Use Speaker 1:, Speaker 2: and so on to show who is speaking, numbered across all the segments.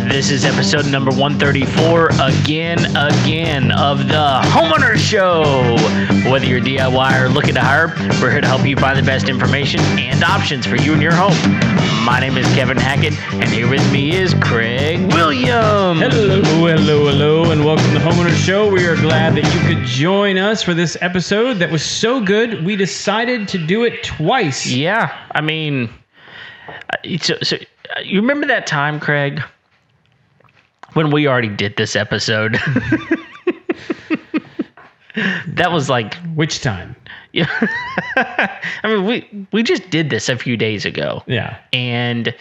Speaker 1: This is episode number 134, again, of the Homeowners Show. Whether you're DIY or looking to hire, we're here to help you find the best information and options for you and your home. My name is Kevin Hackett, and here with me is Craig Williams.
Speaker 2: Hello, and welcome to the Homeowners Show. We are glad that you could join us for this episode that was so good, we decided to do it twice.
Speaker 1: Yeah, I mean, so you remember that time, Craig, when we already did this episode? That was like...
Speaker 2: Which time?
Speaker 1: Yeah. I mean, we just did this a few days ago.
Speaker 2: Yeah.
Speaker 1: And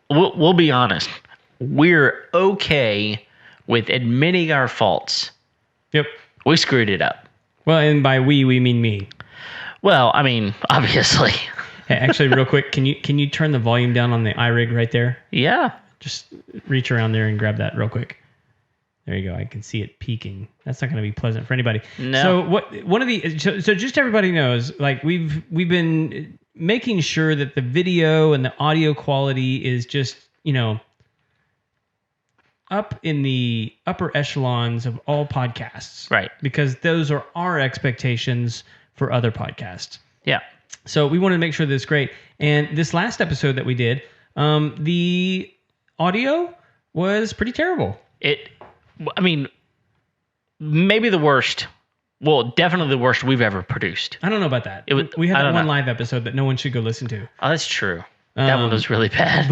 Speaker 1: we'll be honest. We're okay with admitting our faults.
Speaker 2: Yep.
Speaker 1: We screwed it up.
Speaker 2: Well, and by we mean me.
Speaker 1: Well, I mean, obviously.
Speaker 2: Hey, actually, real quick, can you turn the volume down on the iRig right there?
Speaker 1: Yeah.
Speaker 2: Just reach around there and grab that real quick. There you go. I can see it peaking. That's not going to be pleasant for anybody.
Speaker 1: No.
Speaker 2: So so just everybody knows, like we've been making sure that the video and the audio quality is just, up in the upper echelons of all podcasts.
Speaker 1: Right.
Speaker 2: Because those are our expectations for other podcasts.
Speaker 1: Yeah.
Speaker 2: So we wanted to make sure that it's great. And this last episode that we did, the audio was pretty terrible.
Speaker 1: I mean, maybe the worst. Well, definitely the worst we've ever produced.
Speaker 2: I don't know about that. We had that one live episode that no one should go listen to.
Speaker 1: Oh, that's true. That one was really bad.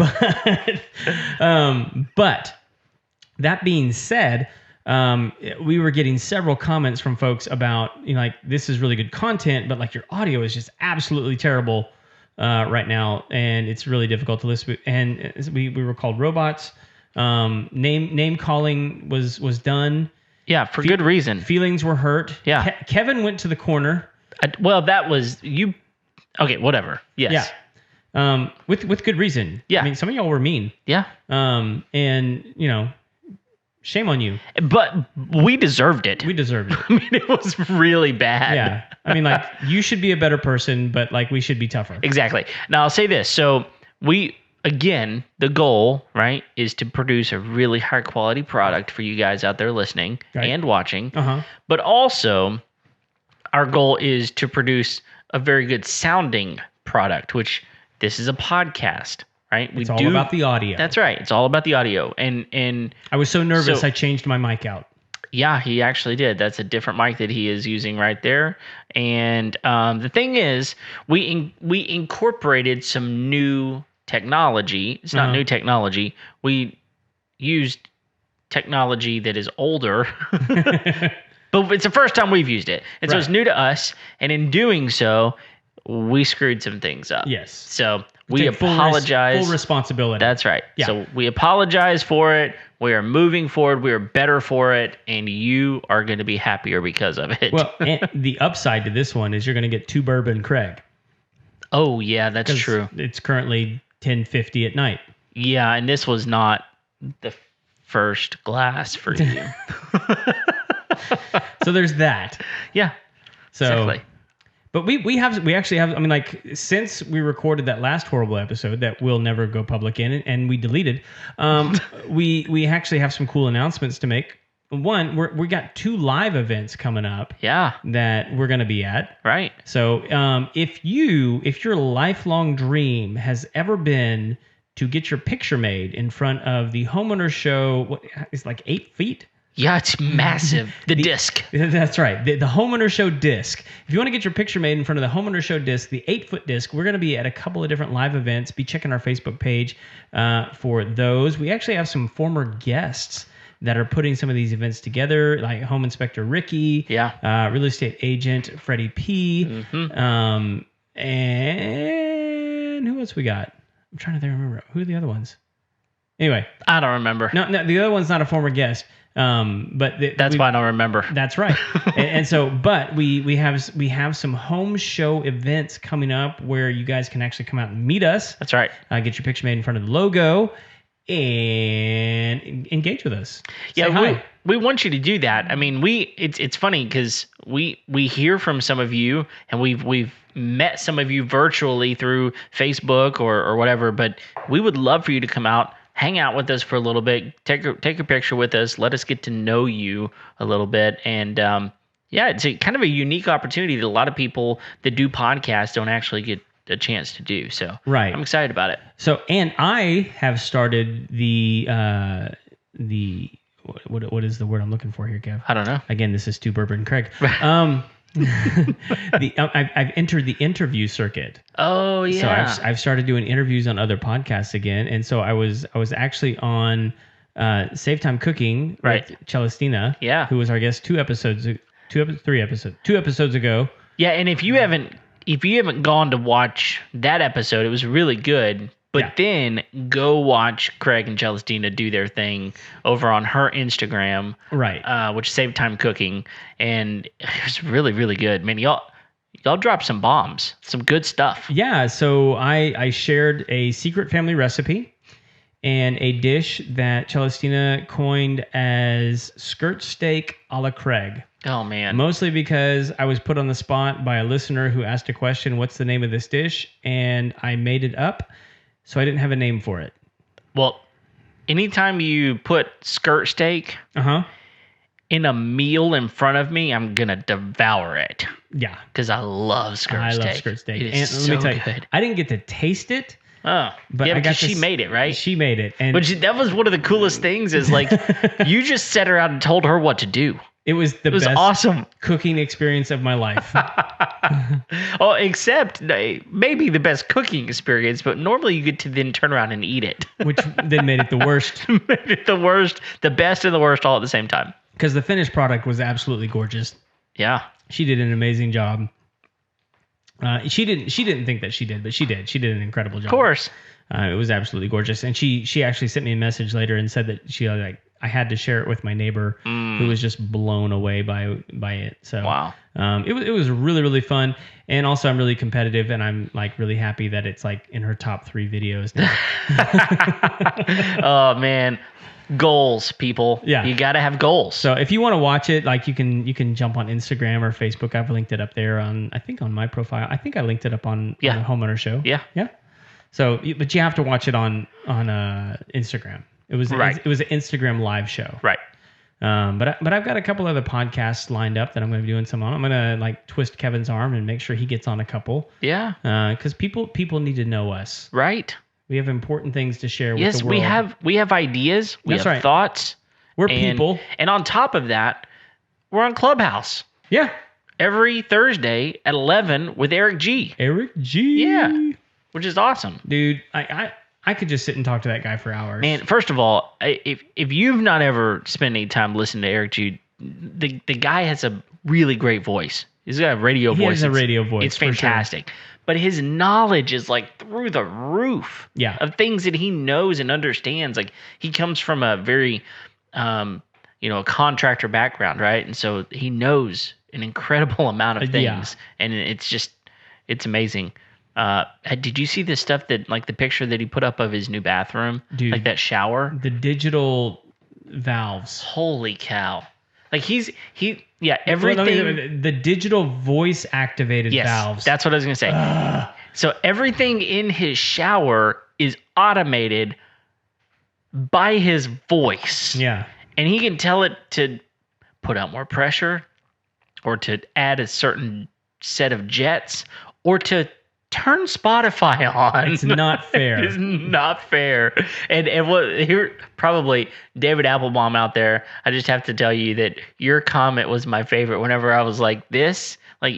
Speaker 2: But that being said, we were getting several comments from folks about, this is really good content, but like your audio is just absolutely terrible right now, and it's really difficult to listen to. And we were called robots. Name calling was done.
Speaker 1: Yeah, for good reason.
Speaker 2: Feelings were hurt.
Speaker 1: Yeah.
Speaker 2: Kevin went to the corner.
Speaker 1: Well, that was you. Okay, whatever. Yes.
Speaker 2: Yeah. With good reason.
Speaker 1: Yeah.
Speaker 2: I mean, some of y'all were mean.
Speaker 1: Yeah.
Speaker 2: And shame on you.
Speaker 1: But we deserved it.
Speaker 2: We deserved it.
Speaker 1: I mean, it was really bad.
Speaker 2: Yeah. I mean, like, you should be a better person, but like we should be tougher.
Speaker 1: Exactly. Now I'll say this. So again, the goal, right, is to produce a really high quality product for you guys out there listening and watching. Uh-huh. But also, our goal is to produce a very good sounding product, which this is a podcast, right?
Speaker 2: It's all about the audio.
Speaker 1: That's right. It's all about the audio. And
Speaker 2: I was so nervous, I changed my mic out.
Speaker 1: Yeah, he actually did. That's a different mic that he is using right there. And the thing is, we incorporated some new technology. It's not new technology. We used technology that is older, but it's the first time we've used it. And so it's new to us. And in doing so, we screwed some things up.
Speaker 2: Yes.
Speaker 1: So we apologize.
Speaker 2: Full responsibility.
Speaker 1: That's right.
Speaker 2: Yeah.
Speaker 1: So we apologize for it. We are moving forward. We are better for it. And you are going to be happier because of it.
Speaker 2: Well, and the upside to this one is you're going to get 2 bourbon Craig.
Speaker 1: Oh, yeah, that's true.
Speaker 2: It's currently 10:50 at night.
Speaker 1: Yeah, and this was not the first glass for you.
Speaker 2: So there's that.
Speaker 1: Yeah.
Speaker 2: So,
Speaker 1: exactly.
Speaker 2: But we actually have, I mean, like, since we recorded that last horrible episode that will never go public in and we deleted, we actually have some cool announcements to make. One, we got 2 live events coming up.
Speaker 1: Yeah.
Speaker 2: That we're going to be at.
Speaker 1: Right.
Speaker 2: So if your lifelong dream has ever been to get your picture made in front of the Homeowners Show, what is like 8 feet?
Speaker 1: Yeah, it's massive. The disc.
Speaker 2: That's right. The Homeowners Show disc. If you want to get your picture made in front of the Homeowners Show disc, the 8-foot disc, we're going to be at a couple of different live events. Be checking our Facebook page for those. We actually have some former guests that are putting some of these events together, like Home Inspector Ricky, real estate agent Freddie P, and who else we got? I'm trying to remember. Who are the other ones? Anyway.
Speaker 1: I don't remember.
Speaker 2: No, the other one's not a former guest. But
Speaker 1: that's why I don't remember.
Speaker 2: That's right. and so, but we have some home show events coming up where you guys can actually come out and meet us.
Speaker 1: That's right.
Speaker 2: Get your picture made in front of the logo. and engage with us. Say
Speaker 1: Yeah,
Speaker 2: hi.
Speaker 1: we want you to do that. I mean, it's funny because we hear from some of you, and we've met some of you virtually through Facebook or whatever. But we would love for you to come out, hang out with us for a little bit, take a picture with us, let us get to know you a little bit, and yeah, it's kind of a unique opportunity that a lot of people that do podcasts don't actually get a chance to do. So
Speaker 2: Right.
Speaker 1: I'm excited about it.
Speaker 2: So, and I have started the what is the word I'm looking for here, Kev?
Speaker 1: I don't know.
Speaker 2: Again, this is Stu Berber and Craig. I've entered the interview circuit.
Speaker 1: Oh yeah.
Speaker 2: So I've started doing interviews on other podcasts again, and so I was actually on Save Time Cooking with Celestina,
Speaker 1: Yeah.
Speaker 2: who was our guest 2 episodes ago.
Speaker 1: Yeah, and if you haven't gone to watch that episode, it was really good. But
Speaker 2: Yeah.
Speaker 1: then go watch Craig and Celestina do their thing over on her Instagram,
Speaker 2: Right.
Speaker 1: which Save Time Cooking, and it was really, really good. Man, y'all dropped some bombs, some good stuff.
Speaker 2: Yeah, so I shared a secret family recipe and a dish that Celestina coined as skirt steak a la Craig.
Speaker 1: Oh man,
Speaker 2: Mostly because I was put on the spot by a listener who asked a question, what's the name of this dish? And I made it up, so I didn't have a name for it.
Speaker 1: well, anytime you put skirt steak
Speaker 2: Uh-huh.
Speaker 1: in a meal in front of me, I'm gonna devour it
Speaker 2: Yeah.
Speaker 1: because I love skirt steak.
Speaker 2: I love skirt steak.
Speaker 1: It
Speaker 2: And
Speaker 1: is
Speaker 2: let me
Speaker 1: so
Speaker 2: tell you,
Speaker 1: good.
Speaker 2: I didn't get to taste it,
Speaker 1: Oh,
Speaker 2: but
Speaker 1: yeah,
Speaker 2: I got
Speaker 1: because
Speaker 2: to
Speaker 1: she made it, right?
Speaker 2: She made it. And
Speaker 1: That was one of the coolest things is like you just set her out and told her what to do.
Speaker 2: it was the
Speaker 1: It was
Speaker 2: best
Speaker 1: awesome.
Speaker 2: cooking experience of my life.
Speaker 1: Oh, except maybe the best cooking experience, but normally you get to then turn around and eat it.
Speaker 2: Which then made it the worst.
Speaker 1: The worst, the best and the worst all at the same time.
Speaker 2: Because the finished product was absolutely gorgeous.
Speaker 1: Yeah.
Speaker 2: She did an amazing job. She didn't think that she did, but she did. She did an incredible job.
Speaker 1: Of course.
Speaker 2: It was absolutely gorgeous. And she actually sent me a message later and said that I had to share it with my neighbor who was just blown away by it. So
Speaker 1: Wow.
Speaker 2: It was really, really fun. And also I'm really competitive and I'm like really happy that it's like in her top 3 videos now.
Speaker 1: Oh man. Goals, people.
Speaker 2: Yeah.
Speaker 1: You gotta have goals.
Speaker 2: So if you want to watch it, like you can jump on Instagram or Facebook. I've linked it up there on my profile. I think I linked it up on the Homeowner Show.
Speaker 1: Yeah.
Speaker 2: Yeah. So, but you have to watch it on Instagram. It was
Speaker 1: Right.
Speaker 2: it was an Instagram live show.
Speaker 1: Right.
Speaker 2: But I've got a couple other podcasts lined up that I'm going to be doing some on. I'm going to like twist Kevin's arm and make sure he gets on a couple.
Speaker 1: Yeah.
Speaker 2: Because people need to know us.
Speaker 1: Right.
Speaker 2: We have important things to share with
Speaker 1: Yes,
Speaker 2: the world.
Speaker 1: we have ideas. We
Speaker 2: That's
Speaker 1: have
Speaker 2: right.
Speaker 1: thoughts.
Speaker 2: We're
Speaker 1: and,
Speaker 2: people.
Speaker 1: And on top of that, we're on Clubhouse
Speaker 2: Yeah.
Speaker 1: every Thursday at 11 with Eric G.
Speaker 2: Eric G.
Speaker 1: Yeah. Which is awesome.
Speaker 2: Dude, I could just sit and talk to that guy for hours.
Speaker 1: Man, first of all, if you've not ever spent any time listening to Eric G, the guy has a really great voice. He's got a radio voice.
Speaker 2: He has a radio voice.
Speaker 1: It's
Speaker 2: for sure.
Speaker 1: fantastic. But his knowledge is like through the roof.
Speaker 2: Yeah.
Speaker 1: Of things that he knows and understands. Like he comes from a very, a contractor background, right? And so he knows an incredible amount of things,
Speaker 2: Yeah.
Speaker 1: and it's amazing. Did you see the stuff that like the picture that he put up of his new bathroom,
Speaker 2: Dude.
Speaker 1: like that shower?
Speaker 2: The digital valves.
Speaker 1: Holy cow! Like everything.
Speaker 2: The digital voice activated
Speaker 1: Yes,
Speaker 2: valves.
Speaker 1: that's what I was gonna say. So everything in his shower is automated by his voice.
Speaker 2: Yeah.
Speaker 1: And he can tell it to put out more pressure or to add a certain set of jets or to turn Spotify on.
Speaker 2: It's not fair.
Speaker 1: It's not fair. And here probably David Applebaum out there, I just have to tell you that your comment was my favorite whenever I was like this, I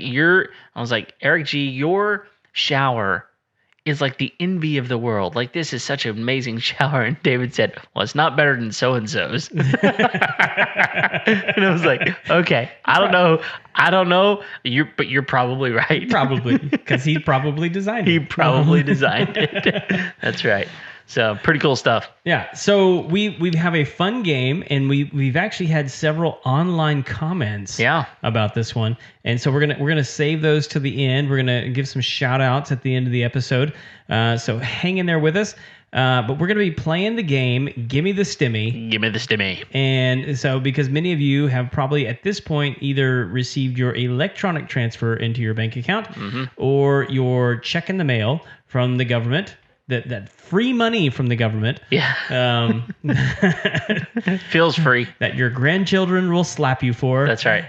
Speaker 1: was like, Eric G, your shower is like the envy of the world. Like, this is such an amazing shower. And David said, well, it's not better than so-and-so's. And I was like, okay, I don't know. But you're probably right.
Speaker 2: Probably, because he probably designed it.
Speaker 1: He probably designed it. That's right. So pretty cool stuff.
Speaker 2: Yeah. So we have a fun game, and we've actually had several online comments about this one. And so we're gonna save those to the end. We're gonna give some shout outs at the end of the episode. So hang in there with us. But we're going to be playing the game, Give Me the Stimmy.
Speaker 1: Give me the Stimmy.
Speaker 2: And so because many of you have probably at this point either received your electronic transfer into your bank account or your check in the mail from the government, that free money from the government.
Speaker 1: Yeah. Feels free.
Speaker 2: That your grandchildren will slap you for.
Speaker 1: That's right.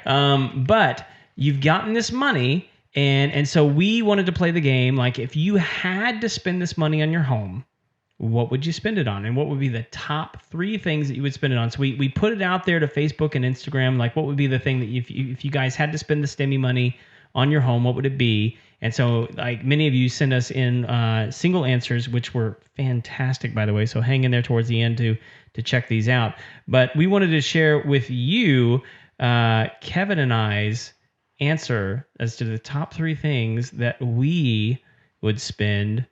Speaker 2: But you've gotten this money, and so we wanted to play the game. Like, if you had to spend this money on your home, what would you spend it on? And what would be the top 3 things that you would spend it on? So we put it out there to Facebook and Instagram. Like, what would be the thing that if you guys had to spend the Stimmy money on your home, what would it be? And so, like, many of you send us in single answers, which were fantastic, by the way. So hang in there towards the end to check these out. But we wanted to share with you Kevin and I's answer as to the top 3 things that we would spend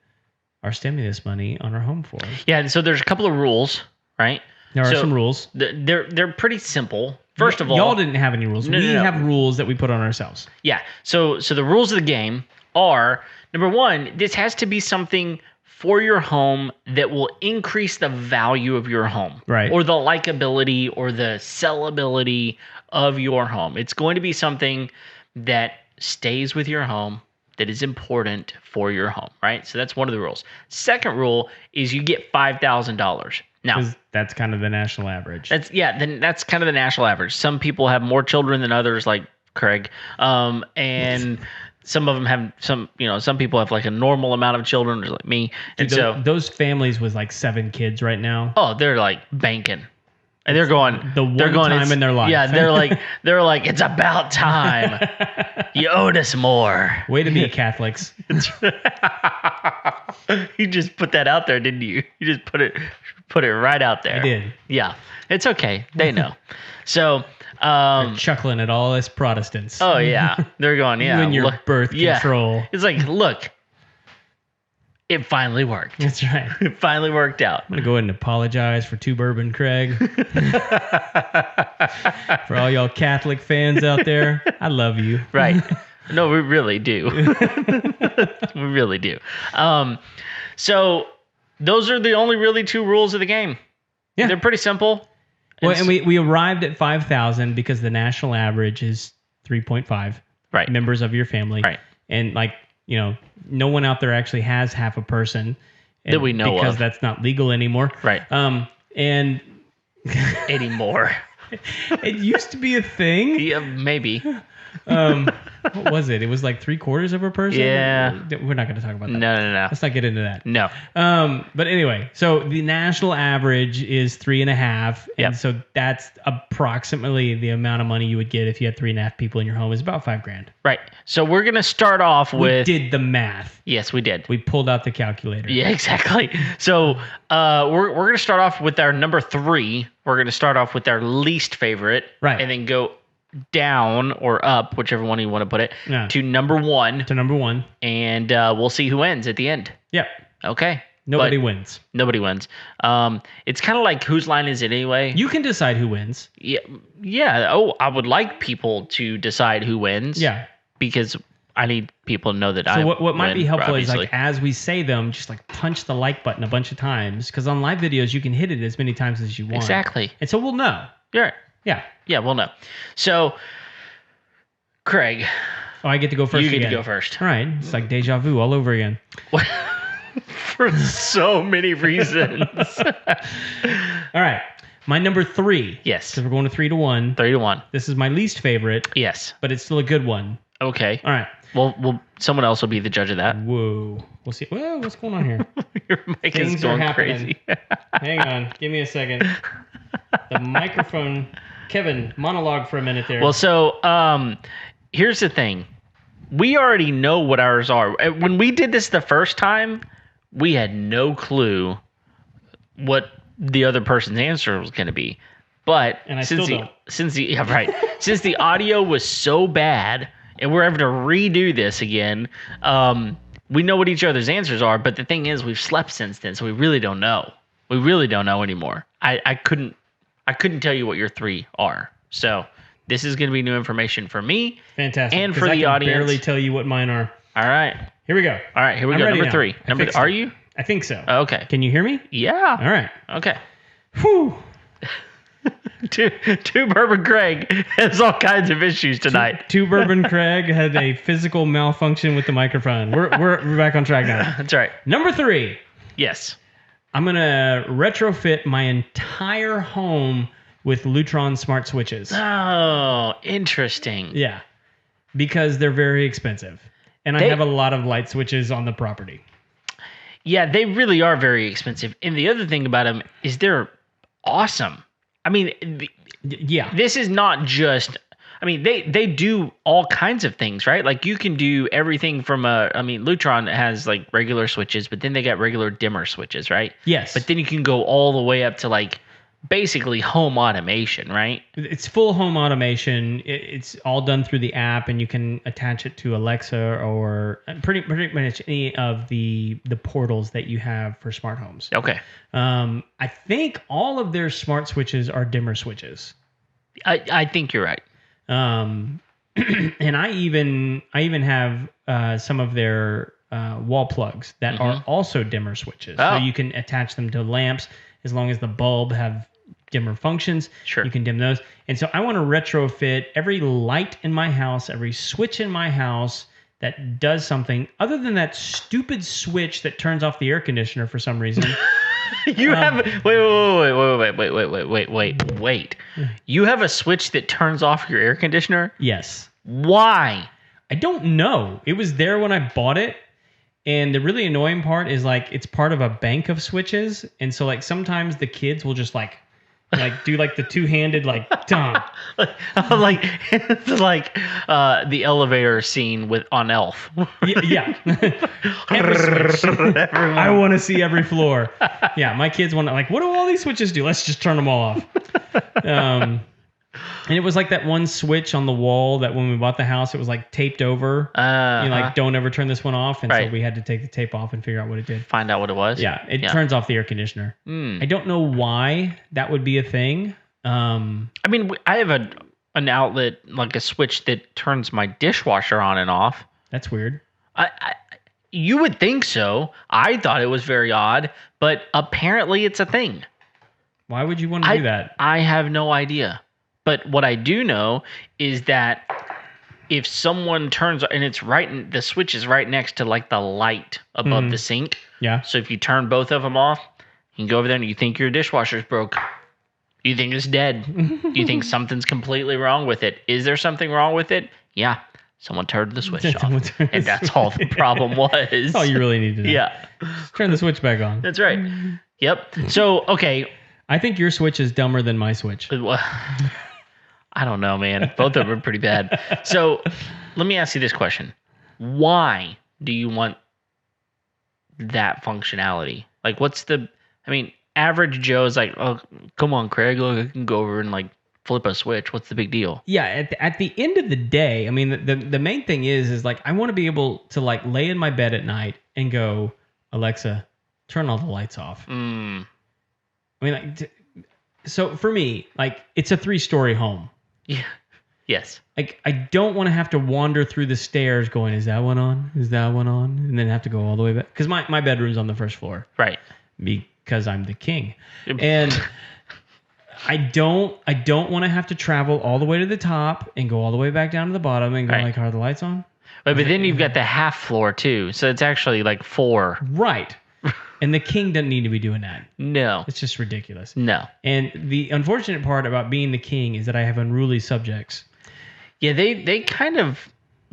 Speaker 2: our stimulus money on our home for.
Speaker 1: Yeah, and so there's a couple of rules, right?
Speaker 2: There are some rules.
Speaker 1: They're pretty simple. First of all,
Speaker 2: y'all didn't have any rules. We have rules that we put on ourselves.
Speaker 1: Yeah. So the rules of the game are, number 1, this has to be something for your home that will increase the value of your home.
Speaker 2: Right.
Speaker 1: Or the likability or the sellability of your home. It's going to be something that stays with your home, that is important for your home, right? So that's one of the rules. Second rule is you get $5,000. Now,
Speaker 2: that's kind of the national average.
Speaker 1: That's kind of the national average. Some people have more children than others, like Craig, and some of them have some people have like a normal amount of children, like me. And
Speaker 2: dude, those families with like 7 kids right now.
Speaker 1: Oh, they're like banking. And they're going
Speaker 2: time in their life.
Speaker 1: Yeah, they're like it's about time. You owed us more.
Speaker 2: Way to be Catholics.
Speaker 1: You just put that out there, didn't you? You just put it right out there.
Speaker 2: I did.
Speaker 1: Yeah. It's okay. They know. So
Speaker 2: they're chuckling at all us Protestants.
Speaker 1: Oh yeah. They're going, yeah.
Speaker 2: You and your birth control.
Speaker 1: It's like, look, it finally worked.
Speaker 2: That's right.
Speaker 1: It finally worked out.
Speaker 2: I'm going to go ahead and apologize for Two Bourbon Craig. For all y'all Catholic fans out there, I love you.
Speaker 1: Right. No, we really do. We really do. So those are the only really 2 rules of the game. Yeah. They're pretty simple.
Speaker 2: Well, and we arrived at 5,000 because the national average is 3.5 members of your family.
Speaker 1: Right.
Speaker 2: And like, no one out there actually has half a person
Speaker 1: that we know
Speaker 2: because
Speaker 1: of.
Speaker 2: that's not legal anymore.
Speaker 1: Right.
Speaker 2: And
Speaker 1: anymore.
Speaker 2: It used to be a thing.
Speaker 1: Yeah, maybe.
Speaker 2: What was it? It was like 3/4 of a person.
Speaker 1: Yeah.
Speaker 2: We're not going to talk about that.
Speaker 1: No.
Speaker 2: Let's not get into that.
Speaker 1: No.
Speaker 2: But anyway, so the national average is 3.5, and so that's approximately the amount of money you would get if you had 3.5 people in your home. Is about $5,000.
Speaker 1: Right. So we're going to start off with.
Speaker 2: We did the math.
Speaker 1: Yes, we did.
Speaker 2: We pulled out the calculator.
Speaker 1: Yeah, exactly. So we're going to start off with our number 3. We're going to start off with our least favorite,
Speaker 2: right,
Speaker 1: and then go down or up, whichever one you want to put it, to number 1. And we'll see who wins at the end.
Speaker 2: Yep.
Speaker 1: Okay.
Speaker 2: Nobody wins.
Speaker 1: Nobody wins. It's kind of like whose line is it anyway?
Speaker 2: You can decide who wins.
Speaker 1: Yeah. Oh, I would like people to decide who wins.
Speaker 2: Yeah.
Speaker 1: Because I need people to know that I.
Speaker 2: So what might be helpful
Speaker 1: obviously.
Speaker 2: is like as we say them, just like punch the like button a bunch of times, because on live videos you can hit it as many times as you want.
Speaker 1: Exactly.
Speaker 2: And so we'll know.
Speaker 1: Yeah.
Speaker 2: Yeah.
Speaker 1: Yeah, we'll know. So, Craig.
Speaker 2: Oh, I get to go first.
Speaker 1: You get to go first.
Speaker 2: All right. It's like deja vu all over again.
Speaker 1: For so many reasons.
Speaker 2: All right. My number 3.
Speaker 1: Yes.
Speaker 2: Because we're going to 3 to 1.
Speaker 1: 3 to 1.
Speaker 2: This is my least favorite.
Speaker 1: Yes.
Speaker 2: But it's still a good one.
Speaker 1: Okay.
Speaker 2: All right.
Speaker 1: Well, someone else will be the judge of that.
Speaker 2: Whoa. We'll see. Whoa, what's going on here?
Speaker 1: Your mic
Speaker 2: Things
Speaker 1: is going
Speaker 2: are
Speaker 1: crazy.
Speaker 2: Hang on. Give me a second. The microphone. Kevin, monologue for a minute there.
Speaker 1: Well, so here's the thing. We already know what ours are. When we did this the first time, we had no clue what the other person's answer was going to be. But since the audio was so bad and we're having to redo this again, we know what each other's answers are, but the thing is, we've slept since then, so we really don't know. We really don't know anymore. I couldn't tell you what your 3 are. So this is going to be new information for me.
Speaker 2: Fantastic.
Speaker 1: And for the
Speaker 2: I can
Speaker 1: audience.
Speaker 2: barely tell you what mine are.
Speaker 1: All right.
Speaker 2: Here we go.
Speaker 1: All right, here we
Speaker 2: I'm
Speaker 1: go.
Speaker 2: ready
Speaker 1: Number
Speaker 2: now.
Speaker 1: 3. Are you?
Speaker 2: I think so.
Speaker 1: Okay.
Speaker 2: Can you hear me?
Speaker 1: Yeah.
Speaker 2: All right.
Speaker 1: Okay.
Speaker 2: Whew.
Speaker 1: Two Bourbon Craig has all kinds of issues tonight.
Speaker 2: Two Bourbon Craig had a physical malfunction with the microphone. We're back on track now.
Speaker 1: That's right.
Speaker 2: Number 3.
Speaker 1: Yes.
Speaker 2: I'm going to retrofit my entire home with Lutron smart switches.
Speaker 1: Oh, interesting.
Speaker 2: Yeah. Because they're very expensive. And I have a lot of light switches on the property.
Speaker 1: Yeah, they really are very expensive. And the other thing about them is they're awesome. I mean,
Speaker 2: yeah.
Speaker 1: This is not just... I mean, they do all kinds of things, right? Like you can do everything from Lutron has like regular switches, but then they got regular dimmer switches, right?
Speaker 2: Yes.
Speaker 1: But then you can go all the way up to like basically home automation, right?
Speaker 2: It's full home automation. It's all done through the app, and you can attach it to Alexa or pretty much any of the portals that you have for smart homes.
Speaker 1: Okay.
Speaker 2: I think all of their smart switches are dimmer switches.
Speaker 1: I think you're right.
Speaker 2: And I even have some of their wall plugs that are also dimmer switches.
Speaker 1: Oh.
Speaker 2: So you can attach them to lamps as long as the bulb have dimmer functions.
Speaker 1: Sure.
Speaker 2: You can dim those. And so I want to retrofit every light in my house, every switch in my house that does something other than that stupid switch that turns off the air conditioner for some reason.
Speaker 1: You have wait. You have a switch that turns off your air conditioner?
Speaker 2: Yes.
Speaker 1: Why?
Speaker 2: I don't know. It was there when I bought it. And the really annoying part is like it's part of a bank of switches. And so like sometimes the kids will just like do like the two-handed like dum.
Speaker 1: like it's like the elevator scene on Elf.
Speaker 2: Yeah. Every switch. I want to see every floor. Yeah, my kids want to like, what do all these switches do? Let's just turn them all off. And it was like that one switch on the wall that when we bought the house, it was like taped over. Don't ever turn this one off. And so we had to take the tape off and figure out what it did.
Speaker 1: Find out what it was?
Speaker 2: Yeah, it turns off the air conditioner. I don't know why that would be a thing.
Speaker 1: I mean, I have an outlet, like a switch that turns my dishwasher on and off.
Speaker 2: That's weird.
Speaker 1: You would think so. I thought it was very odd, but apparently it's a thing.
Speaker 2: Why would you want to do that?
Speaker 1: I have no idea. But what I do know is that if someone turns, and the switch is right next to like the light above the sink.
Speaker 2: Yeah.
Speaker 1: So if you turn both of them off, you can go over there and you think your dishwasher's broke. You think it's dead. You think something's completely wrong with it. Is there something wrong with it? Yeah. Someone turned the switch off. And that's all the problem was.
Speaker 2: That's all you really need to know.
Speaker 1: Yeah.
Speaker 2: Just turn the switch back on.
Speaker 1: That's right. Yep. So, okay.
Speaker 2: I think your switch is dumber than my switch.
Speaker 1: I don't know, man. Both of them are pretty bad. So let me ask you this question. Why do you want that functionality? Like, average Joe's like, oh, come on, Craig, look, I can go over and like flip a switch. What's the big deal?
Speaker 2: Yeah, at the end of the day, I mean, the main thing is like, I want to be able to like lay in my bed at night and go, Alexa, turn all the lights off. I mean, like, so for me, like, it's a 3-story home.
Speaker 1: Yeah. Yes.
Speaker 2: Like, I don't want to have to wander through the stairs going, is that one on? Is that one on? And then have to go all the way back. Because my bedroom's on the first floor.
Speaker 1: Right.
Speaker 2: Because I'm the king. And I don't want to have to travel all the way to the top and go all the way back down to the bottom and go like, are the lights on?
Speaker 1: But then you've got the half floor too. So it's actually like 4.
Speaker 2: Right. And the king doesn't need to be doing that.
Speaker 1: No.
Speaker 2: It's just ridiculous.
Speaker 1: No.
Speaker 2: And the unfortunate part about being the king is that I have unruly subjects.
Speaker 1: Yeah, they kind of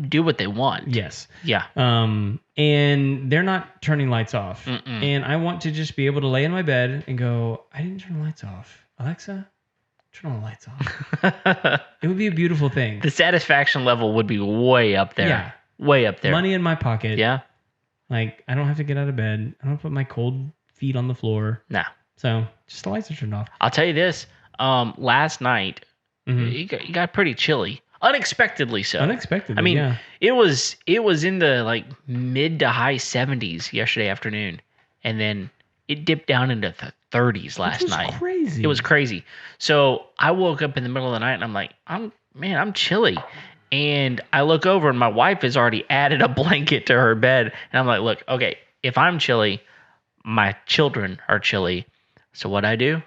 Speaker 1: do what they want.
Speaker 2: Yes.
Speaker 1: Yeah.
Speaker 2: And they're not turning lights off.
Speaker 1: Mm-mm.
Speaker 2: And I want to just be able to lay in my bed and go, I didn't turn the lights off. Alexa, turn all the lights off. It would be a beautiful thing.
Speaker 1: The satisfaction level would be way up there.
Speaker 2: Yeah.
Speaker 1: Way up there.
Speaker 2: Money in my pocket.
Speaker 1: Yeah.
Speaker 2: Like, I don't have to get out of bed. I don't put my cold feet on the floor.
Speaker 1: No.
Speaker 2: So, just the lights are turned off.
Speaker 1: I'll tell you this. Last night, it got pretty chilly. Unexpectedly so.
Speaker 2: Unexpectedly,
Speaker 1: I mean,
Speaker 2: yeah.
Speaker 1: it was in the like mid to high 70s yesterday afternoon, and then it dipped down into the 30s
Speaker 2: Which
Speaker 1: last
Speaker 2: was
Speaker 1: night.
Speaker 2: crazy.
Speaker 1: It was crazy. So I woke up in the middle of the night and I'm like, I'm chilly. And I look over and my wife has already added a blanket to her bed. And I'm like, look, okay, if I'm chilly, my children are chilly. So what I do?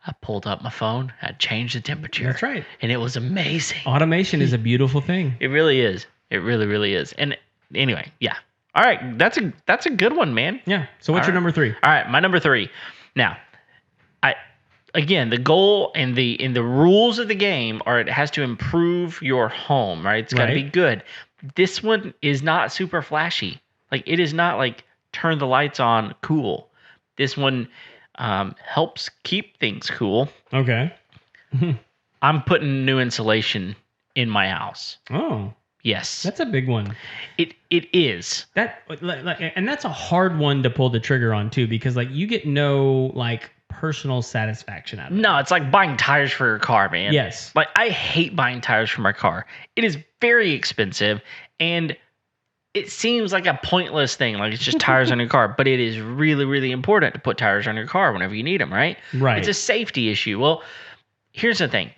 Speaker 1: I pulled up my phone, I changed the temperature.
Speaker 2: That's right.
Speaker 1: And it was amazing.
Speaker 2: Automation is a beautiful thing.
Speaker 1: It really is. It really, really is. And anyway, yeah. All right, that's a good one, man.
Speaker 2: Yeah. So what's your number 3?
Speaker 1: All right, my number 3. Now, again, the goal and the rules of the game are it has to improve your home, right? It's got to be good. This one is not super flashy. Like it is not like turn the lights on, cool. This one helps keep things cool.
Speaker 2: Okay.
Speaker 1: I'm putting new insulation in my house.
Speaker 2: Oh.
Speaker 1: Yes.
Speaker 2: That's a big one.
Speaker 1: It is.
Speaker 2: And that's a hard one to pull the trigger on too, because like you get no like personal satisfaction out of it.
Speaker 1: No, it's like buying tires for your car, man.
Speaker 2: Yes.
Speaker 1: Like I hate buying tires for my car. It is very expensive and it seems like a pointless thing, like it's just tires on your car, but it is really, really important to put tires on your car whenever you need them, right?
Speaker 2: Right.
Speaker 1: It's a safety issue. Well, here's the thing.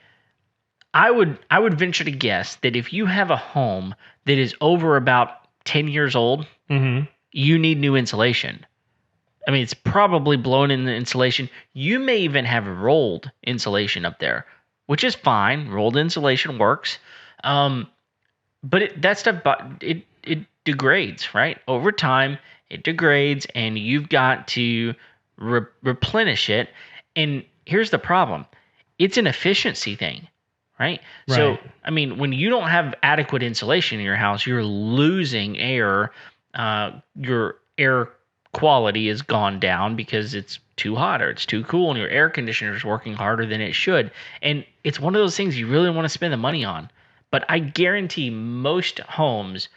Speaker 1: I would venture to guess that if you have a home that is over about 10 years old, you need new insulation. I mean, it's probably blown in the insulation. You may even have rolled insulation up there, which is fine. Rolled insulation works. But that stuff, it degrades, right? Over time, it degrades, and you've got to replenish it. And here's the problem. It's an efficiency thing, right? So, I mean, when you don't have adequate insulation in your house, you're losing air. Your air quality has gone down because it's too hot or it's too cool, and your air conditioner is working harder than it should. And it's one of those things you really want to spend the money on. But I guarantee most homes,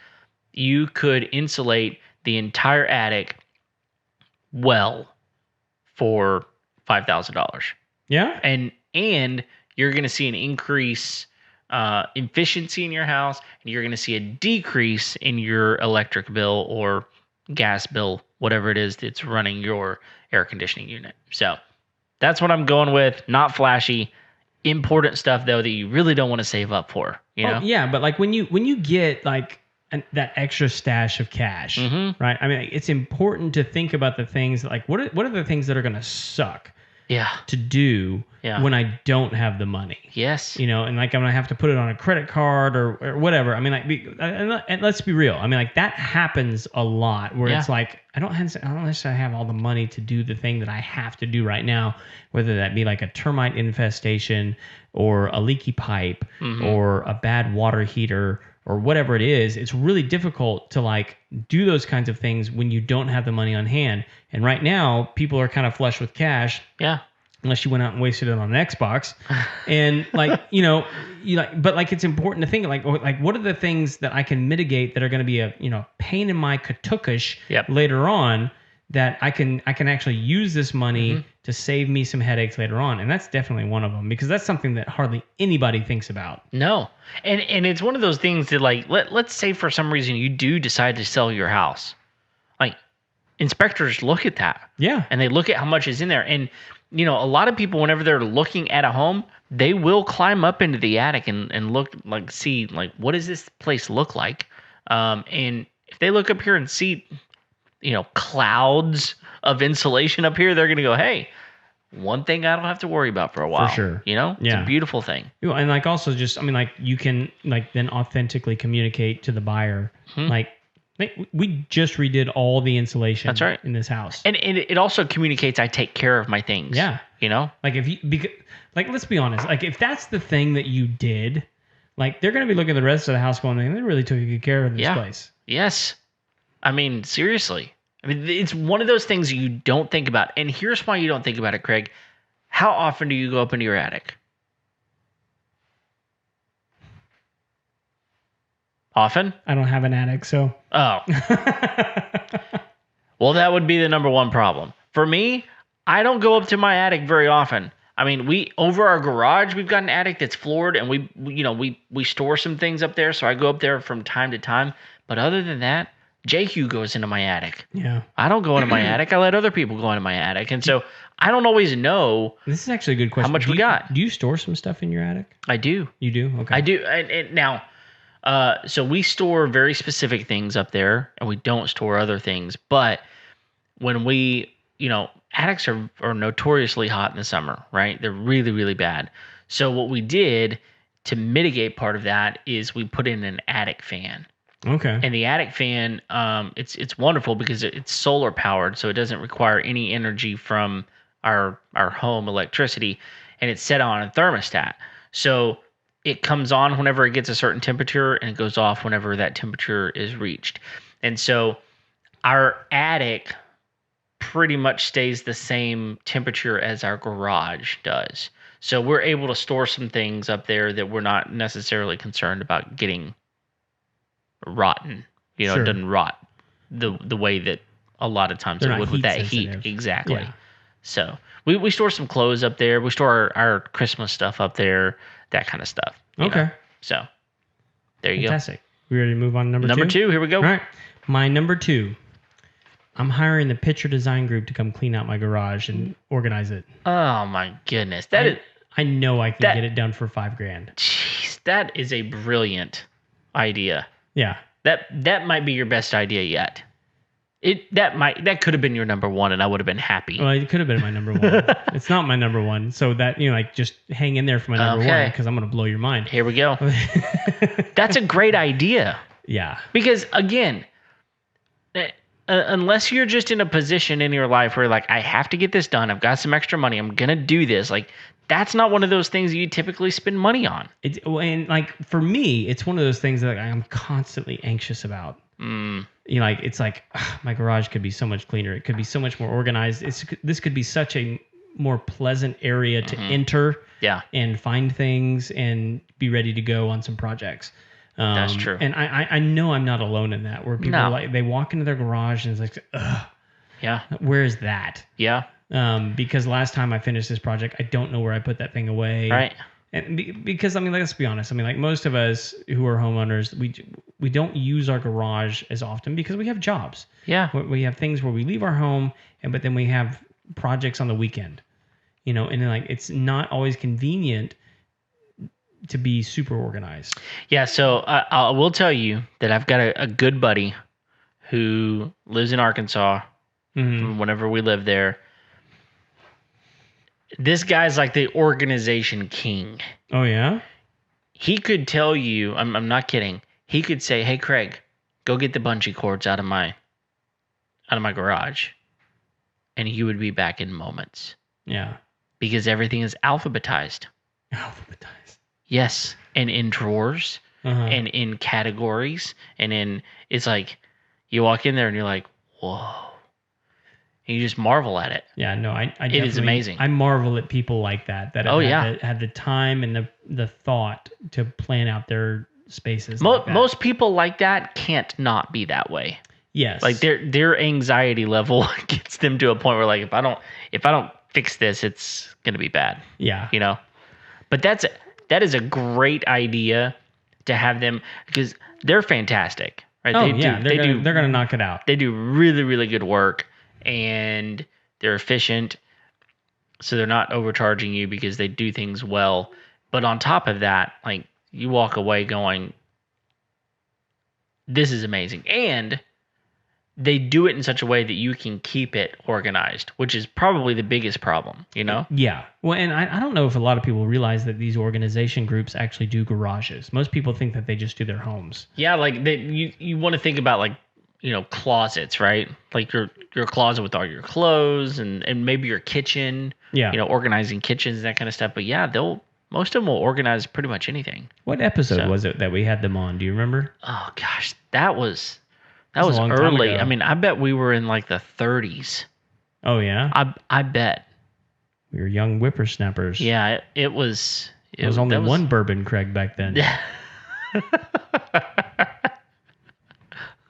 Speaker 1: you could insulate the entire attic well for $5,000.
Speaker 2: Yeah.
Speaker 1: And you're going to see an increase efficiency in your house, and you're going to see a decrease in your electric bill or gas bill, whatever it is that's running your air conditioning unit. So that's what I'm going with. Not flashy. Important stuff though that you really don't want to save up for, you know?
Speaker 2: Yeah, but like when you get like that extra stash of cash, right? I mean, it's important to think about the things like what are the things that are going to suck to do when I don't have the money.
Speaker 1: Yes.
Speaker 2: You know, and like I'm going to have to put it on a credit card or whatever. I mean, like, and let's be real. I mean, like that happens a lot where it's like, I don't necessarily have all the money to do the thing that I have to do right now, whether that be like a termite infestation or a leaky pipe or a bad water heater or whatever it is. It's really difficult to like do those kinds of things when you don't have the money on hand. And right now, people are kind of flush with cash.
Speaker 1: Yeah.
Speaker 2: Unless you went out and wasted it on an Xbox. And like, but like it's important to think like what are the things that I can mitigate that are going to be a, pain in my katukish later on that I can actually use this money to save me some headaches later on. And that's definitely one of them because that's something that hardly anybody thinks about.
Speaker 1: No. And it's one of those things that like, let's say for some reason you do decide to sell your house. Like inspectors look at that.
Speaker 2: Yeah.
Speaker 1: And they look at how much is in there. And a lot of people, whenever they're looking at a home, they will climb up into the attic and look, like, see, like, what does this place look like? And if they look up here and see, clouds of insulation up here, they're going to go, hey, one thing I don't have to worry about for a while.
Speaker 2: For sure.
Speaker 1: It's a beautiful thing.
Speaker 2: And like also just, I mean, like you can like then authentically communicate to the buyer, like, we just redid all the insulation.
Speaker 1: That's right.
Speaker 2: In this house.
Speaker 1: And it also communicates I take care of my things.
Speaker 2: Yeah. Like like let's be honest, like if that's the thing that you did, like they're going to be looking at the rest of the house going, they really took good care of this place.
Speaker 1: Yes. I mean, seriously. I mean, it's one of those things you don't think about. And here's why you don't think about it, Craig. How often do you go up into your attic? Often?
Speaker 2: I don't have an attic, so.
Speaker 1: Oh. Well, that would be the number one problem. For me, I don't go up to my attic very often. I mean, we over our garage, we've got an attic that's floored, and we store some things up there. So I go up there from time to time. But other than that, JQ goes into my attic.
Speaker 2: Yeah.
Speaker 1: I don't go into my attic. I let other people go into my attic, and so I don't always know.
Speaker 2: This is actually a good question.
Speaker 1: How much we got?
Speaker 2: Do you store some stuff in your attic?
Speaker 1: I do.
Speaker 2: You do? Okay.
Speaker 1: I do. And now, so we store very specific things up there, and we don't store other things. But when attics are notoriously hot in the summer, right? They're really, really bad. So what we did to mitigate part of that is we put in an attic fan.
Speaker 2: Okay.
Speaker 1: And the attic fan, it's wonderful because it's solar powered, so it doesn't require any energy from our home electricity, and it's set on a thermostat. So it comes on whenever it gets a certain temperature, and it goes off whenever that temperature is reached. And so our attic pretty much stays the same temperature as our garage does. So we're able to store some things up there that we're not necessarily concerned about getting rotten.
Speaker 2: Sure.
Speaker 1: It doesn't rot the way that a lot of times
Speaker 2: They're
Speaker 1: it
Speaker 2: not
Speaker 1: would with that
Speaker 2: sensitive.
Speaker 1: heat. Exactly.
Speaker 2: Yeah.
Speaker 1: So we store some clothes up there. We store our Christmas stuff up there, that kind of stuff.
Speaker 2: Okay.
Speaker 1: So there you
Speaker 2: Fantastic. We ready to move on to number two?
Speaker 1: Number two, here we go.
Speaker 2: All right. My number two. I'm hiring the picture design group to come clean out my garage and organize it.
Speaker 1: Oh my goodness.
Speaker 2: I know I can get it done for $5,000.
Speaker 1: Jeez, that is a brilliant idea.
Speaker 2: Yeah.
Speaker 1: That might be your best idea yet. That could have been your number one, and I would have been happy.
Speaker 2: Well, it could have been my number one. It's not my number one, so that just hang in there for my number one because I'm gonna blow your mind.
Speaker 1: Here we go. That's a great idea.
Speaker 2: Yeah.
Speaker 1: Because again, unless you're just in a position in your life where I have to get this done, I've got some extra money, I'm gonna do this. That's not one of those things you typically spend money on.
Speaker 2: For me, it's one of those things that I'm constantly anxious about. My garage could be so much cleaner. It could be so much more organized. This could be such a more pleasant area to enter and find things and be ready to go on some projects.
Speaker 1: That's true.
Speaker 2: And I know I'm not alone in that, where people they walk into their garage and it's like, ugh. Yeah. Where is that?
Speaker 1: Yeah.
Speaker 2: Because last time I finished this project, I don't know where I put that thing away.
Speaker 1: Right.
Speaker 2: And because let's be honest. Most of us who are homeowners, we don't use our garage as often because we have jobs.
Speaker 1: Yeah.
Speaker 2: We have things where we leave our home, but then we have projects on the weekend. And then it's not always convenient to be super organized.
Speaker 1: Yeah. So I will tell you that I've got a good buddy who lives in Arkansas. Mm-hmm. Whenever we live there. This guy's like the organization king.
Speaker 2: Oh, yeah?
Speaker 1: He could tell you, I'm not kidding. He could say, hey, Craig, go get the bungee cords out of my garage. And he would be back in moments.
Speaker 2: Yeah.
Speaker 1: Because everything is alphabetized.
Speaker 2: Alphabetized.
Speaker 1: Yes. And in drawers and in categories. And it's like you walk in there and you're like, whoa. And you just marvel at it.
Speaker 2: Yeah, no, I
Speaker 1: it is amazing.
Speaker 2: I marvel at people like that have the time and the thought to plan out their spaces.
Speaker 1: Most people like that can't not be that way.
Speaker 2: Yes.
Speaker 1: Their anxiety level gets them to a point where if I don't fix this, it's gonna be bad.
Speaker 2: Yeah.
Speaker 1: But that is a great idea to have them because they're fantastic. Right?
Speaker 2: Oh, they're gonna knock it out.
Speaker 1: They do really, really good work. And they're efficient, so they're not overcharging you because they do things well. But on top of that, you walk away going, this is amazing. And they do it in such a way that you can keep it organized, which is probably the biggest problem,
Speaker 2: Yeah. Well, and I don't know if a lot of people realize that these organization groups actually do garages. Most people think that they just do their homes.
Speaker 1: Yeah, you want to think about closets, right? Your closet with all your clothes and maybe your kitchen.
Speaker 2: Yeah.
Speaker 1: Organizing kitchens, that kind of stuff. But yeah, most of them will organize pretty much anything.
Speaker 2: What episode was it that we had them on? Do you remember?
Speaker 1: Oh gosh, that was early. I bet we were in the 30s.
Speaker 2: Oh yeah.
Speaker 1: I bet.
Speaker 2: We were young whippersnappers.
Speaker 1: Yeah, it was.
Speaker 2: There was only one bourbon Craig back then.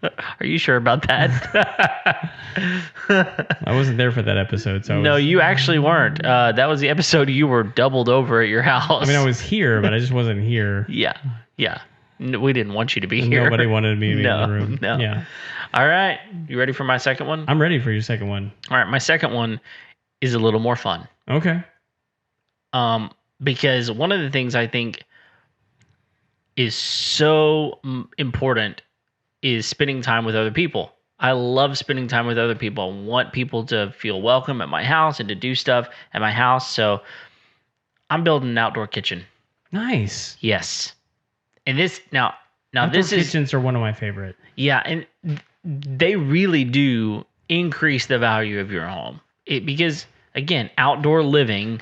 Speaker 1: Are you sure about that?
Speaker 2: I wasn't there for that episode, so
Speaker 1: No, you actually weren't. That was the episode you were doubled over at your house.
Speaker 2: I mean, I was here, but I just wasn't here.
Speaker 1: Yeah. We didn't want you to be here.
Speaker 2: Nobody wanted me to be in the room.
Speaker 1: No.
Speaker 2: Yeah.
Speaker 1: All right. You ready for my second one?
Speaker 2: I'm ready for your second one.
Speaker 1: All right. My second one is a little more fun.
Speaker 2: Okay.
Speaker 1: Because one of the things I think is so important is spending time with other people. I love spending time with other people. I want people to feel welcome at my house and to do stuff at my house. So I'm building an outdoor kitchen.
Speaker 2: Nice.
Speaker 1: Yes. And this now
Speaker 2: Outdoor
Speaker 1: this is
Speaker 2: kitchens are one of my favorite.
Speaker 1: yeah, and they really do increase the value of your home. Because again, outdoor living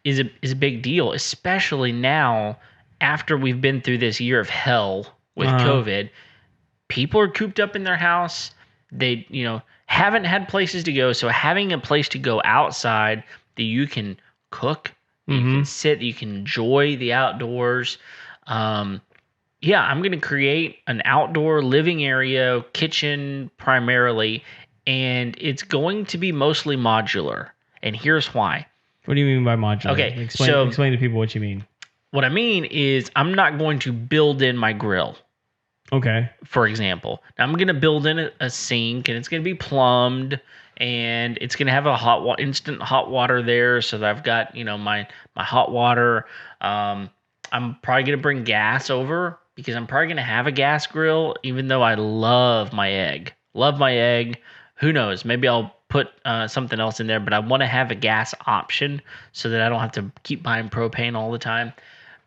Speaker 1: is a big deal, especially now after we've been through this year of hell with COVID. People are cooped up in their house. They, haven't had places to go. So having a place to go outside that you can cook, you can sit, you can enjoy the outdoors. I'm going to create an outdoor living area, kitchen primarily, and it's going to be mostly modular. And here's why.
Speaker 2: What do you mean by modular?
Speaker 1: Okay,
Speaker 2: explain to people what you mean.
Speaker 1: What I mean is I'm not going to build in my grill.
Speaker 2: Okay.
Speaker 1: For example, now I'm going to build in a sink, and it's going to be plumbed, and it's going to have a instant hot water there, so that I've got my hot water. I'm probably going to bring gas over because I'm probably going to have a gas grill, even though I love my egg. Love my egg. Who knows? Maybe I'll put something else in there, but I want to have a gas option so that I don't have to keep buying propane all the time.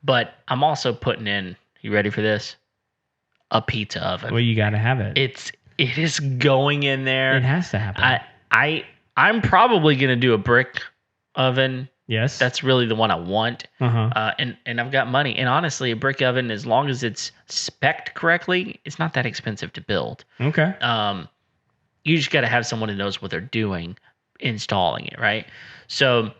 Speaker 1: But I'm also putting in, you ready for this? A pizza oven.
Speaker 2: Well, you got to have it.
Speaker 1: It is going in there.
Speaker 2: It has to happen.
Speaker 1: I'm probably going to do a brick oven.
Speaker 2: Yes.
Speaker 1: That's really the one I want. And I've got money. And honestly, a brick oven, as long as it's spec'd correctly, it's not that expensive to build.
Speaker 2: Okay.
Speaker 1: You just got to have someone who knows what they're doing installing it, right? So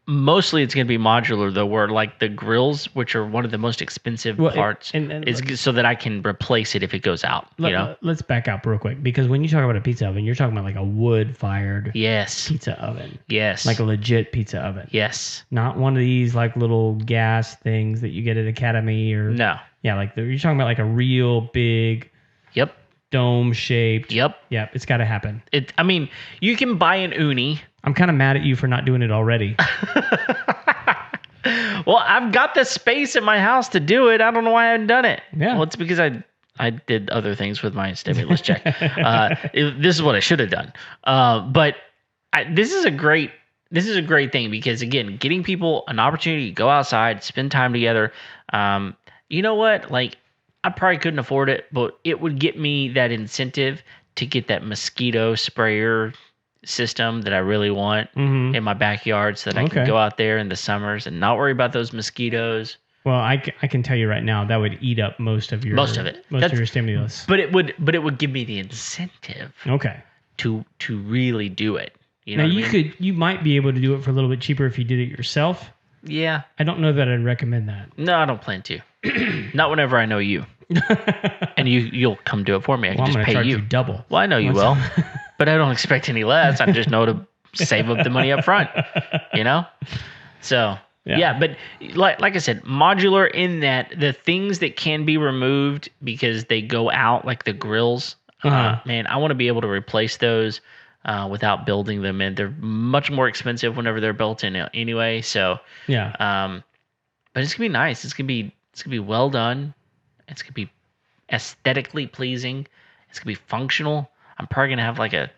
Speaker 1: mostly it's going to be modular, though, where like the grills, which are one of the most expensive parts, is so that I can replace it if it goes out.
Speaker 2: Let's back up real quick, because when you talk about a pizza oven, you're talking about like a wood-fired pizza oven.
Speaker 1: Yes.
Speaker 2: Like a legit pizza oven.
Speaker 1: Yes.
Speaker 2: Not one of these like little gas things that you get at Academy or...
Speaker 1: No.
Speaker 2: Yeah, you're talking about like a real big...
Speaker 1: Yep.
Speaker 2: Dome-shaped...
Speaker 1: Yep.
Speaker 2: It's got to happen.
Speaker 1: You can buy an uni.
Speaker 2: I'm kind of mad at you for not doing it already.
Speaker 1: Well, I've got the space at my house to do it. I don't know why I haven't done it.
Speaker 2: Yeah.
Speaker 1: Well, it's because I did other things with my stimulus check. This is what I should have done. But this is a great thing because, again, getting people an opportunity to go outside, spend time together. You know what? Like, I probably couldn't afford it, but it would get me that incentive to get that mosquito sprayer system that I really want in my backyard so that I can go out there in the summers and not worry about those mosquitoes.
Speaker 2: Well, I can tell you right now that would eat up most of your stimulus.
Speaker 1: But it would give me the incentive.
Speaker 2: Okay.
Speaker 1: To really do it.
Speaker 2: You might be able to do it for a little bit cheaper if you did it yourself.
Speaker 1: Yeah.
Speaker 2: I don't know that I'd recommend that.
Speaker 1: No, I don't plan to. Not whenever I know you. And you'll come do it for me. I can just pay
Speaker 2: charge
Speaker 1: you
Speaker 2: double.
Speaker 1: Well, I know you will. But I don't expect any less. I just know to save up the money up front, So, but like I said, modular in that the things that can be removed because they go out, like the grills, man, I want to be able to replace those without building them in. They're much more expensive whenever they're built in anyway. So, but it's going to be nice. It's going to be well done. It's going to be aesthetically pleasing. It's going to be functional. I'm probably going to have like a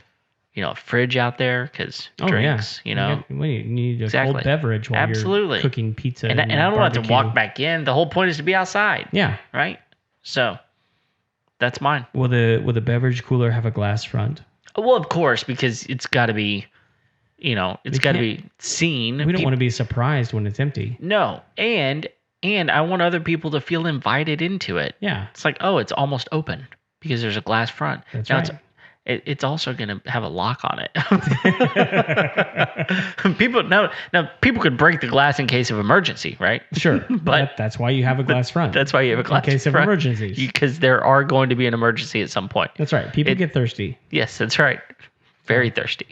Speaker 1: fridge out there because drinks,
Speaker 2: You need a cold beverage while you're cooking pizza.
Speaker 1: And I don't want to walk back in. The whole point is to be outside.
Speaker 2: Yeah.
Speaker 1: Right? So that's mine.
Speaker 2: Will the beverage cooler have a glass front?
Speaker 1: Well, of course, because it's got to be, it's got to be seen.
Speaker 2: We don't want to be surprised when it's empty.
Speaker 1: No. And I want other people to feel invited into it.
Speaker 2: Yeah.
Speaker 1: It's like, oh, it's almost open because there's a glass front.
Speaker 2: That's right.
Speaker 1: it's also going to have a lock on it. People could break the glass in case of emergency, right?
Speaker 2: Sure,
Speaker 1: But
Speaker 2: that's why you have a glass front.
Speaker 1: that's why you have a glass
Speaker 2: in case of
Speaker 1: front,
Speaker 2: emergencies.
Speaker 1: because there are going to be an emergency at some point.
Speaker 2: That's right. People get thirsty.
Speaker 1: Yes, that's right. Very thirsty.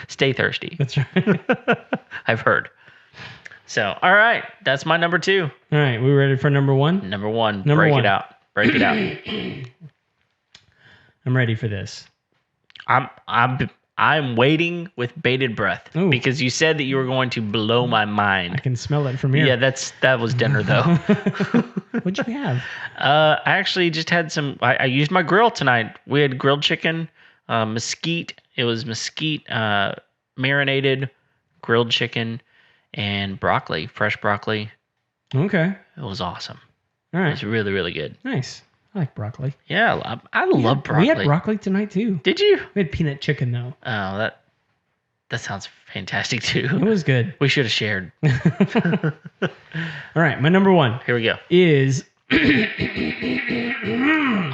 Speaker 1: Stay thirsty.
Speaker 2: That's right.
Speaker 1: I've heard. So, all right, that's my number 2.
Speaker 2: All right, we ready for number 1?
Speaker 1: Number 1.
Speaker 2: Number
Speaker 1: break
Speaker 2: 1.
Speaker 1: it out. Break it out.
Speaker 2: I'm ready for this.
Speaker 1: I'm waiting with bated breath.
Speaker 2: Ooh.
Speaker 1: Because you said that you were going to blow my
Speaker 2: I
Speaker 1: mind.
Speaker 2: can smell it from here.
Speaker 1: Yeah, that was dinner though.
Speaker 2: What'd you have?
Speaker 1: I actually just had some. I used my grill tonight. We had grilled chicken, mesquite. It was mesquite marinated grilled chicken and broccoli, fresh broccoli.
Speaker 2: Okay.
Speaker 1: It was awesome.
Speaker 2: All
Speaker 1: It
Speaker 2: right.
Speaker 1: was really, really good.
Speaker 2: Nice. I like broccoli.
Speaker 1: Yeah, I love broccoli.
Speaker 2: We had broccoli tonight too.
Speaker 1: Did you?
Speaker 2: We had peanut chicken though.
Speaker 1: Oh, that sounds fantastic too.
Speaker 2: It was good.
Speaker 1: We should have shared.
Speaker 2: All right, my number 1
Speaker 1: Here we go.
Speaker 2: is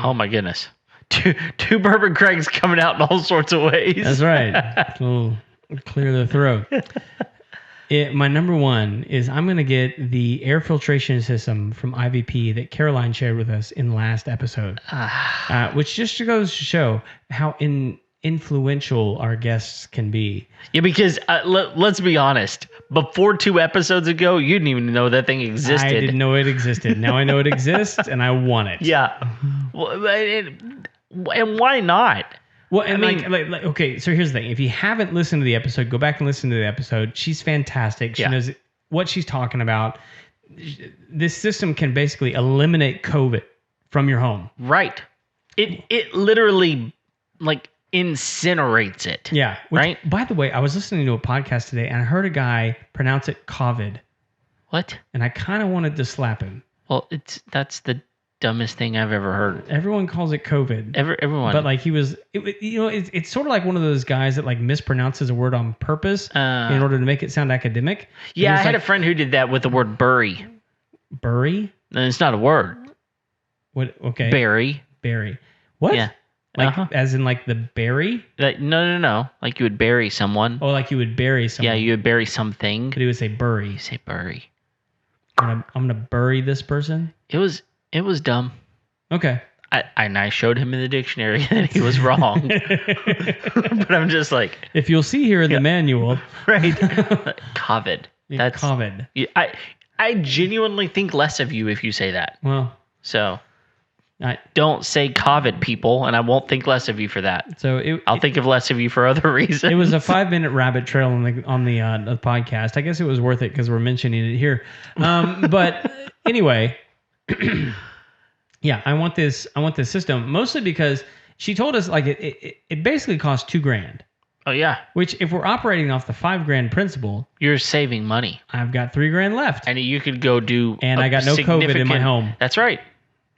Speaker 1: Oh my goodness. Two Bourbon Craigs coming out in all sorts of ways.
Speaker 2: That's right. We'll clear the throat. My number 1 is I'm going to get the air filtration system from IVP that Caroline shared with us in last episode, which just goes to show how influential our guests can be.
Speaker 1: Yeah, because let's be honest. Before 2 episodes ago, you didn't even know that thing existed.
Speaker 2: I didn't know it existed. Now I know it exists, and I want it.
Speaker 1: Yeah. Well, and why not?
Speaker 2: Well, and
Speaker 1: I mean-
Speaker 2: like, okay, so here's the thing. If you haven't listened to the episode, go back and listen to the episode. She's fantastic. She
Speaker 1: Yeah.
Speaker 2: knows what she's talking about. This system can basically eliminate COVID from your home.
Speaker 1: Right. It literally like incinerates it.
Speaker 2: Yeah.
Speaker 1: Right?
Speaker 2: By the way, I was listening to a podcast today, and I heard a guy pronounce it COVID,
Speaker 1: What?
Speaker 2: and I kind of wanted to slap him.
Speaker 1: Well, that's the dumbest thing I've ever heard.
Speaker 2: Everyone calls it COVID.
Speaker 1: Everyone.
Speaker 2: But like it's sort of like one of those guys that like mispronounces a word on purpose in order to make it sound academic.
Speaker 1: Yeah, I had
Speaker 2: like,
Speaker 1: a friend who did that with the word bury.
Speaker 2: bury.
Speaker 1: And it's not a word.
Speaker 2: What? Okay.
Speaker 1: Bury.
Speaker 2: Berry. What?
Speaker 1: Yeah.
Speaker 2: Like as in like the berry?
Speaker 1: Like no. Like you would bury someone.
Speaker 2: Oh, like you would bury someone.
Speaker 1: Yeah, you would bury something.
Speaker 2: But he would say bury.
Speaker 1: You say bury.
Speaker 2: I'm gonna bury this person.
Speaker 1: It was dumb.
Speaker 2: Okay.
Speaker 1: I showed him in the dictionary that he was wrong. But I'm just like,
Speaker 2: If you'll see here in the manual,
Speaker 1: right? COVID. That's
Speaker 2: COVID.
Speaker 1: I genuinely think less of you if you say that.
Speaker 2: Well,
Speaker 1: So
Speaker 2: I,
Speaker 1: don't say COVID, people, and I won't think less of you for that.
Speaker 2: so
Speaker 1: I'll think of less of you for other reasons.
Speaker 2: it was a 5-minute rabbit trail on the podcast. I guess it was worth it because we're mentioning it here. But anyway, yeah, I want this system mostly because she told us like it basically costs $2,000.
Speaker 1: Oh yeah,
Speaker 2: Which if we're operating off the $5,000 principle,
Speaker 1: you're saving money,
Speaker 2: I've got $3,000 left,
Speaker 1: and you could go do.
Speaker 2: and I got no COVID in my home.
Speaker 1: That's right,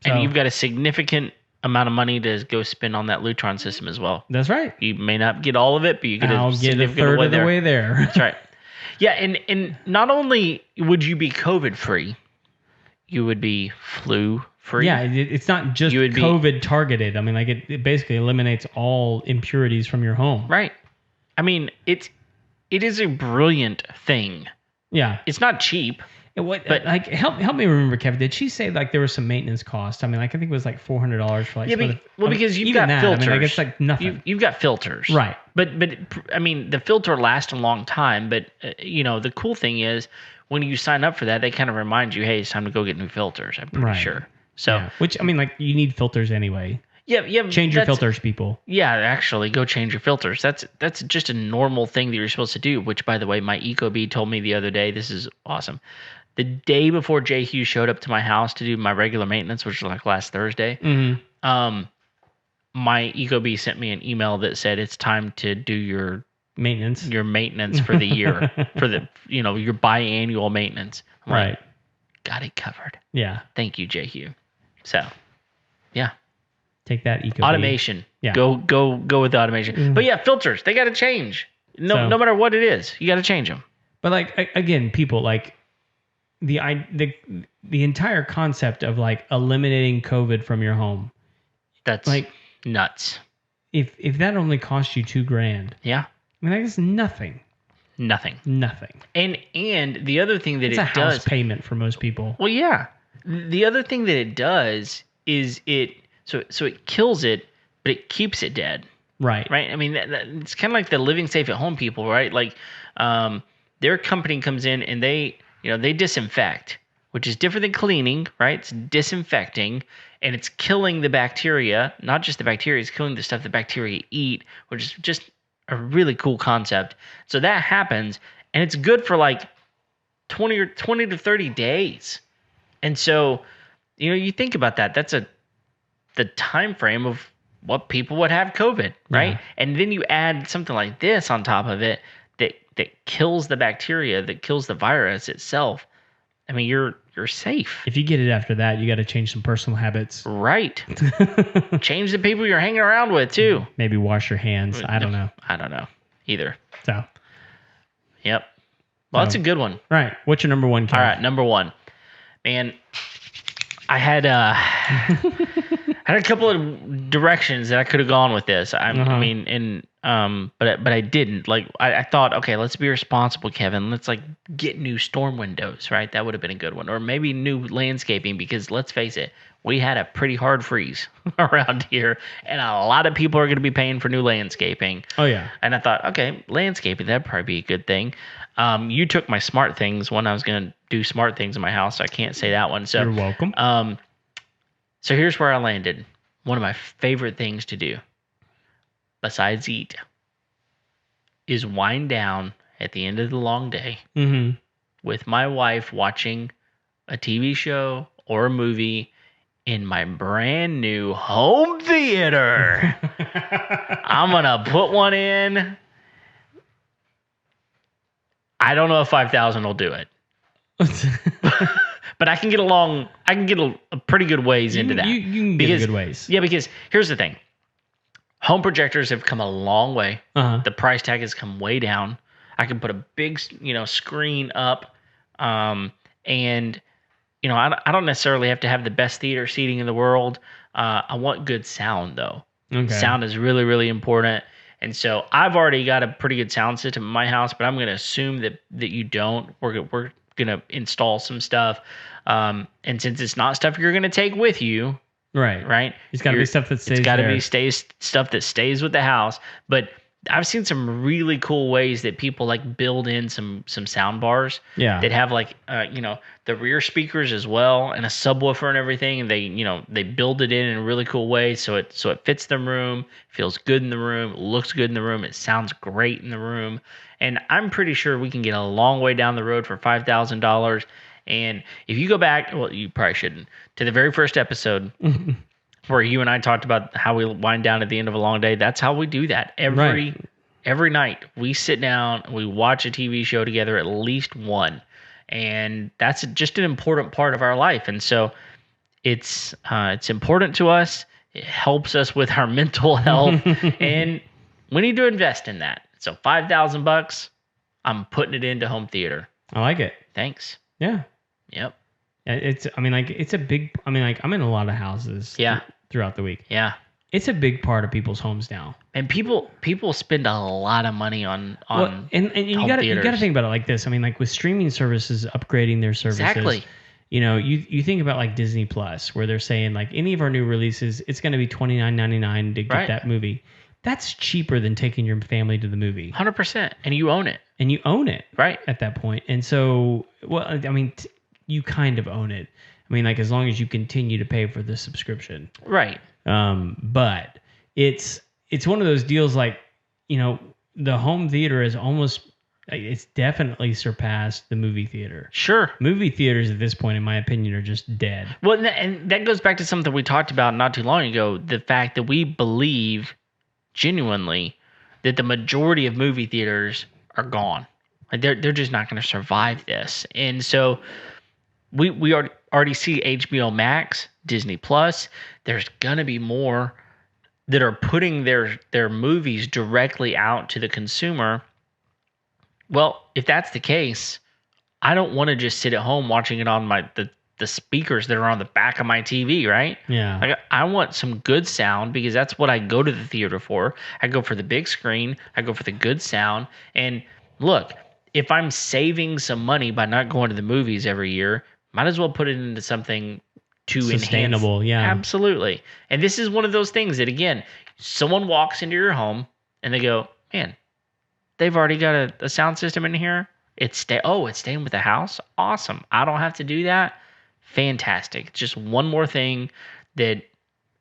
Speaker 2: So-
Speaker 1: and you've got a significant amount of money to go spend on that Lutron system as well.
Speaker 2: That's right.
Speaker 1: You may not get all of it, but you get
Speaker 2: I'll
Speaker 1: a
Speaker 2: get a
Speaker 1: significant
Speaker 2: third of the
Speaker 1: there.
Speaker 2: way there.
Speaker 1: That's right. Yeah, and not only would you be COVID free, you would be flu free.
Speaker 2: Yeah, it's not just
Speaker 1: You would be-
Speaker 2: COVID targeted. I mean, like it basically eliminates all impurities from your home.
Speaker 1: Right. I mean, it is a brilliant thing.
Speaker 2: Yeah.
Speaker 1: It's not cheap.
Speaker 2: But like, help me remember, Kevin. Did she say like there was some maintenance cost? I mean, like I think it was like $400 for like.
Speaker 1: Yeah,
Speaker 2: some of the-
Speaker 1: well,
Speaker 2: I mean,
Speaker 1: because you've
Speaker 2: even
Speaker 1: got
Speaker 2: that,
Speaker 1: filters.
Speaker 2: I mean, like it's like nothing.
Speaker 1: You've got filters,
Speaker 2: Right.
Speaker 1: But I mean, the filter lasts a long time. But the cool thing is when you sign up for that, they kind of remind you, hey, it's time to go get new filters. I'm pretty
Speaker 2: Right.
Speaker 1: sure. So
Speaker 2: Yeah. Which I mean, like you need filters anyway.
Speaker 1: yeah.
Speaker 2: Change your
Speaker 1: that's-
Speaker 2: filters, people.
Speaker 1: Yeah, actually, go change your filters. That's just a normal thing that you're supposed to do. Which, by the way, my Ecobee told me the other day. This is awesome. The day before Jay Hughes showed up to my house to do my regular maintenance, which was like last Thursday,
Speaker 2: Mm-hmm.
Speaker 1: my Ecobee sent me an email that said it's time to do your
Speaker 2: Maintenance.
Speaker 1: maintenance for the year, for the your biannual maintenance. I'm like,
Speaker 2: Right.
Speaker 1: got it covered.
Speaker 2: Yeah.
Speaker 1: Thank you, Jay Hughes. So, yeah.
Speaker 2: Take that eco.
Speaker 1: Automation.
Speaker 2: Yeah.
Speaker 1: Go with the automation. But yeah, filters, they got to change. No matter what it is, you got to change them.
Speaker 2: But like again, people like the entire concept of like eliminating COVID from your home.
Speaker 1: That's
Speaker 2: Like
Speaker 1: Nuts.
Speaker 2: If that only cost you $2,000,
Speaker 1: Yeah.
Speaker 2: I mean, that's nothing.
Speaker 1: Nothing.
Speaker 2: Nothing.
Speaker 1: And the other thing that
Speaker 2: It's a
Speaker 1: it
Speaker 2: house
Speaker 1: does.
Speaker 2: payment for most people.
Speaker 1: Well, yeah. The other thing that it does is so it kills it, but it keeps it dead.
Speaker 2: Right.
Speaker 1: Right. I mean, it's kind of like the living safe at home people, right? Like, their company comes in and they disinfect, which is different than cleaning, right? It's disinfecting and it's killing the bacteria, not just the bacteria, it's killing the stuff the bacteria eat, which is just a really cool concept. So that happens and it's good for like 20 to 30 days. And so, you think about that. That's the time frame of what people would have COVID, right?
Speaker 2: Yeah.
Speaker 1: And then you add something like this on top of it that kills the bacteria, that kills the virus itself. I mean, you're safe.
Speaker 2: If you get it after that, you got to change some personal habits.
Speaker 1: Right. Change the people you're hanging around with too.
Speaker 2: Maybe wash your hands. I don't know.
Speaker 1: I don't know either.
Speaker 2: So,
Speaker 1: Yep. Well, that's a good one.
Speaker 2: Right. What's your number one, Kev?
Speaker 1: All right, number one. Man, I had had a couple of directions that I could have gone with this. I mean, but I didn't. Like, I thought, okay, let's be responsible, Kevin. Let's like get new storm windows, right? That would have been a good one, or maybe new landscaping, because let's face it, we had a pretty hard freeze around here, and a lot of people are going to be paying for new landscaping.
Speaker 2: Oh yeah.
Speaker 1: And I thought, okay, landscaping, that'd probably be a good thing. You took my smart things when I was going to do smart things in my house, so I can't say that one. So
Speaker 2: You're welcome.
Speaker 1: So here's where I landed. One of my favorite things to do, besides eat, is wind down at the end of the long day with my wife watching a TV show or a movie in my brand new home theater. I'm going to put one in. I don't know if 5,000 will do it. But I can get along. I can get a pretty good ways into that.
Speaker 2: You can get a good ways.
Speaker 1: Yeah, because here's the thing. Home projectors have come a long way. The price tag has come way down. I can put a big, screen up, and I don't necessarily have to have the best theater seating in the world. I want good sound though.
Speaker 2: Okay.
Speaker 1: Sound is really, really important. And so I've already got a pretty good sound system in my house, but I'm going to assume that you don't. We're going to install some stuff. And since it's not stuff you're going to take with you, right?
Speaker 2: It's got to be stuff that stays.
Speaker 1: It's got to be stuff that stays with the house. But I've seen some really cool ways that people like build in some sound bars.
Speaker 2: Yeah.
Speaker 1: That have like the rear speakers as well and a subwoofer and everything, and they build it in a really cool way so it fits the room, feels good in the room, looks good in the room, it sounds great in the room. And I'm pretty sure we can get a long way down the road for $5,000. And if you go back, well, you probably shouldn't, to the very first episode where you and I talked about how we wind down at the end of a long day, that's how we do that. Every night we sit down, we watch a TV show together, at least one. And that's just an important part of our life. And so it's important to us. It helps us with our mental health. And we need to invest in that. So $5,000, I'm putting it into home theater.
Speaker 2: I like it.
Speaker 1: Thanks.
Speaker 2: Yeah.
Speaker 1: Yep.
Speaker 2: It's I'm in a lot of houses throughout the week.
Speaker 1: Yeah.
Speaker 2: It's a big part of people's homes now.
Speaker 1: And people spend a lot of money on
Speaker 2: and you got to think about it like this. I mean, like with streaming services upgrading their services.
Speaker 1: Exactly.
Speaker 2: You think about like Disney Plus, where they're saying like any of our new releases, it's going to be $29.99 to get that movie. That's cheaper than taking your family to the movie.
Speaker 1: 100%. And you own it.
Speaker 2: Right. At that point. And so, well, I mean, you kind of own it. I mean, like as long as you continue to pay for the subscription.
Speaker 1: Right.
Speaker 2: But it's one of those deals like, the home theater is it's definitely surpassed the movie theater.
Speaker 1: Sure.
Speaker 2: Movie theaters at this point, in my opinion, are just dead.
Speaker 1: Well, and that goes back to something we talked about not too long ago, the fact that we believe genuinely that the majority of movie theaters are gone. Like they're just not going to survive this. And so we already see HBO Max, Disney Plus. There's going to be more that are putting their movies directly out to the consumer. Well, if that's the case, I don't want to just sit at home watching it on the the speakers that are on the back of my TV, right?
Speaker 2: Yeah.
Speaker 1: Like I want some good sound because that's what I go to the theater for. I go for the big screen. I go for the good sound. And look, if I'm saving some money by not going to the movies every year, might as well put it into something to
Speaker 2: Sustainable,
Speaker 1: enhance.
Speaker 2: yeah.
Speaker 1: Absolutely. And this is one of those things that, again, someone walks into your home and they go, man, they've already got a sound system in here. It's staying with the house. Awesome. I don't have to do that. Fantastic. Just one more thing that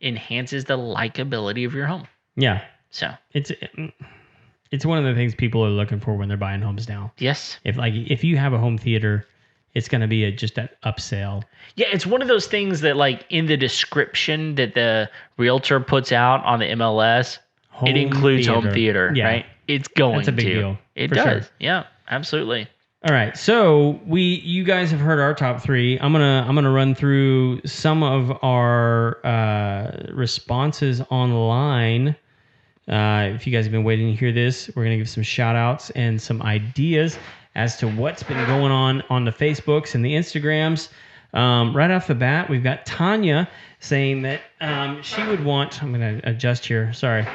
Speaker 1: enhances the likability of your home.
Speaker 2: Yeah.
Speaker 1: So
Speaker 2: it's one of the things people are looking for when they're buying homes now.
Speaker 1: yes.
Speaker 2: If you have a home theater, it's going to be just an upsell.
Speaker 1: Yeah, it's one of those things that, like, in the description that the realtor puts out on the MLS, it includes home theater,
Speaker 2: Yeah.
Speaker 1: right? It's going
Speaker 2: That's a big
Speaker 1: to.
Speaker 2: deal,
Speaker 1: It
Speaker 2: for
Speaker 1: does.
Speaker 2: sure.
Speaker 1: Yeah, absolutely.
Speaker 2: All right, so you guys have heard our top 3. I'm gonna run through some of our responses online. If you guys have been waiting to hear this, we're gonna give some shout outs and some ideas as to what's been going on the Facebooks and the Instagrams. Right off the bat, we've got Tanya saying that she would want. I'm gonna adjust here. Sorry,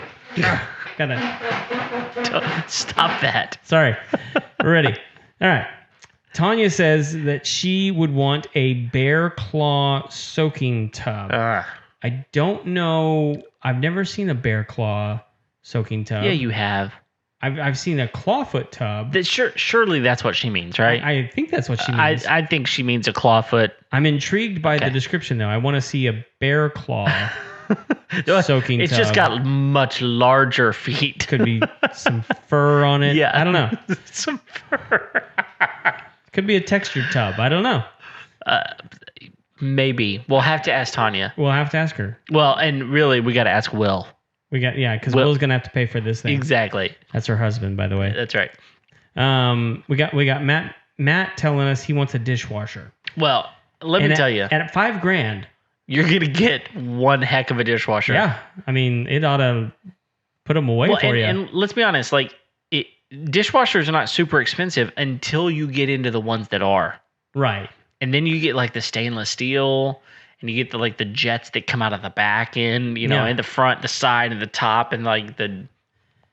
Speaker 1: Stop that.
Speaker 2: Sorry. We're ready. All right. Tanya says that she would want a bear claw soaking tub. I don't know. I've never seen a bear claw soaking tub.
Speaker 1: Yeah, you have.
Speaker 2: I've seen a clawfoot tub.
Speaker 1: Surely that's what she means, right?
Speaker 2: I think that's what she means.
Speaker 1: I think she means a clawfoot.
Speaker 2: I'm intrigued by the description, though. I want to see a bear claw soaking
Speaker 1: It's
Speaker 2: tub.
Speaker 1: just got much larger feet.
Speaker 2: Could be some fur on it.
Speaker 1: Yeah.
Speaker 2: I don't know.
Speaker 1: Some fur.
Speaker 2: Could be a textured tub. I don't know.
Speaker 1: Maybe. We'll have to ask Tanya.
Speaker 2: We'll have to ask her.
Speaker 1: Well, and really, we got to ask Will.
Speaker 2: Because Will's gonna have to pay for this thing.
Speaker 1: Exactly.
Speaker 2: That's her husband, by the way.
Speaker 1: That's right.
Speaker 2: We got Matt telling us he wants a dishwasher.
Speaker 1: Well, let me tell you,
Speaker 2: at $5,000,
Speaker 1: you're gonna get one heck of a dishwasher.
Speaker 2: yeah. I mean, it ought to put them away for you.
Speaker 1: And let's be honest, like dishwashers are not super expensive until you get into the ones that are.
Speaker 2: Right.
Speaker 1: And then you get like the stainless steel, and you get the jets that come out of the back end, in the front, the side, and the top, and like the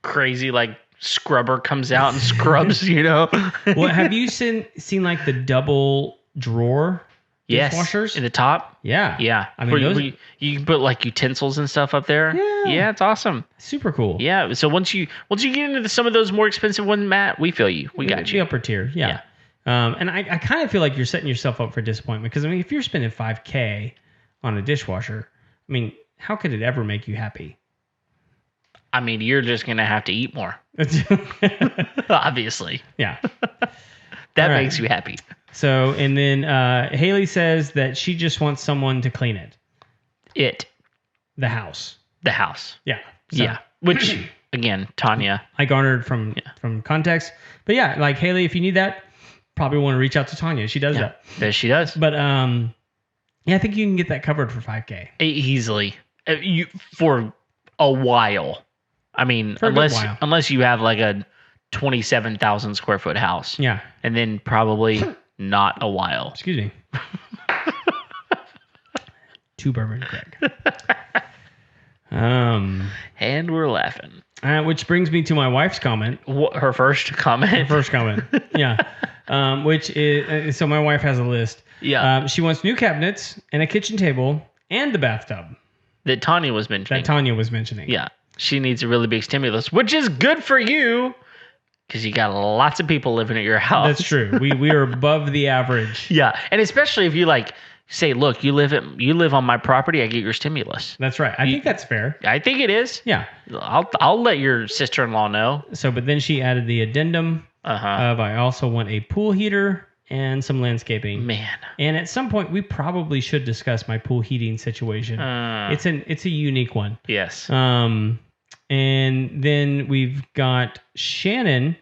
Speaker 1: crazy like scrubber comes out and scrubs,
Speaker 2: Well, have you seen like the double drawer dishwashers
Speaker 1: in the top?
Speaker 2: Yeah.
Speaker 1: Yeah.
Speaker 2: I mean, those,
Speaker 1: you can put like utensils and stuff up there.
Speaker 2: Yeah.
Speaker 1: Yeah, it's awesome.
Speaker 2: Super cool.
Speaker 1: Yeah. So once you get into some of those more expensive ones, Matt, we feel you. We got
Speaker 2: The
Speaker 1: you.
Speaker 2: upper tier. Yeah. And I kind of feel like you're setting yourself up for disappointment because, I mean, if you're spending $5,000 on a dishwasher, I mean, how could it ever make you happy?
Speaker 1: I mean, you're just going to have to eat more. Obviously.
Speaker 2: Yeah.
Speaker 1: That makes you happy.
Speaker 2: So, and then Haley says that she just wants someone to clean it. The house.
Speaker 1: The house.
Speaker 2: Yeah. So,
Speaker 1: yeah. Which, again, Tanya.
Speaker 2: I garnered from context. But yeah, like Haley, if you need that, probably want to reach out to Tanya. She does that.
Speaker 1: Yes, she does.
Speaker 2: But yeah, I think you can get that covered for $5,000
Speaker 1: easily. For a while. I mean, unless you have like a 27,000 square foot house.
Speaker 2: Yeah. And
Speaker 1: then probably not a while.
Speaker 2: Excuse me. Two bourbon, Craig.
Speaker 1: And we're laughing.
Speaker 2: Which brings me to my wife's comment.
Speaker 1: Her first comment.
Speaker 2: Yeah. Which is so my wife has a list.
Speaker 1: Yeah.
Speaker 2: She wants new cabinets and a kitchen table and the bathtub
Speaker 1: that Tanya was mentioning. Yeah. She needs a really big stimulus, which is good for you because you got lots of people living at your house.
Speaker 2: That's true. We are above the average.
Speaker 1: Yeah. And especially if you like say, look, you live on my property, I get your stimulus.
Speaker 2: That's right. I think that's fair.
Speaker 1: I think it is.
Speaker 2: Yeah.
Speaker 1: I'll let your sister-in-law know.
Speaker 2: So, but then she added the addendum of I also want a pool heater and some landscaping.
Speaker 1: Man.
Speaker 2: And at some point we probably should discuss my pool heating situation. It's a unique one.
Speaker 1: Yes.
Speaker 2: And then we've got Shannon,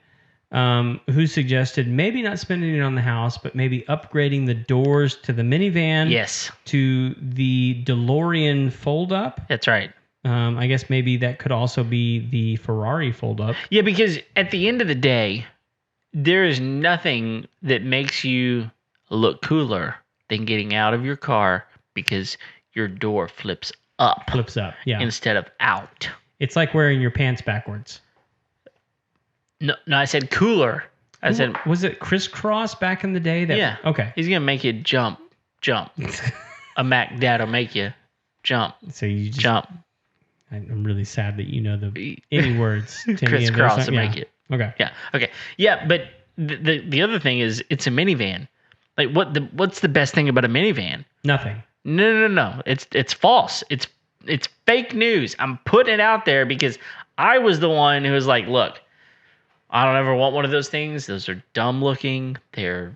Speaker 2: who suggested maybe not spending it on the house, but maybe upgrading the doors to the minivan.
Speaker 1: Yes.
Speaker 2: To the DeLorean fold-up.
Speaker 1: That's right.
Speaker 2: I guess maybe that could also be the Ferrari fold-up.
Speaker 1: Yeah, because at the end of the day, there is nothing that makes you look cooler than getting out of your car because your door flips up
Speaker 2: Flips up. Yeah.
Speaker 1: instead of out.
Speaker 2: It's like wearing your pants backwards.
Speaker 1: No, I said cooler. I said,
Speaker 2: Was it crisscross back in the day?
Speaker 1: yeah.
Speaker 2: Okay.
Speaker 1: He's going to make you jump. A Mac Dad will make you jump.
Speaker 2: So you just
Speaker 1: Jump.
Speaker 2: I'm really sad that you know any words. To
Speaker 1: Crisscross will make it.
Speaker 2: Okay.
Speaker 1: Yeah. Okay. Yeah, but the other thing is it's a minivan. Like what's the best thing about a minivan?
Speaker 2: Nothing.
Speaker 1: No. It's false. It's fake news. I'm putting it out there because I was the one who was like, look, I don't ever want one of those things. Those are dumb looking. They're,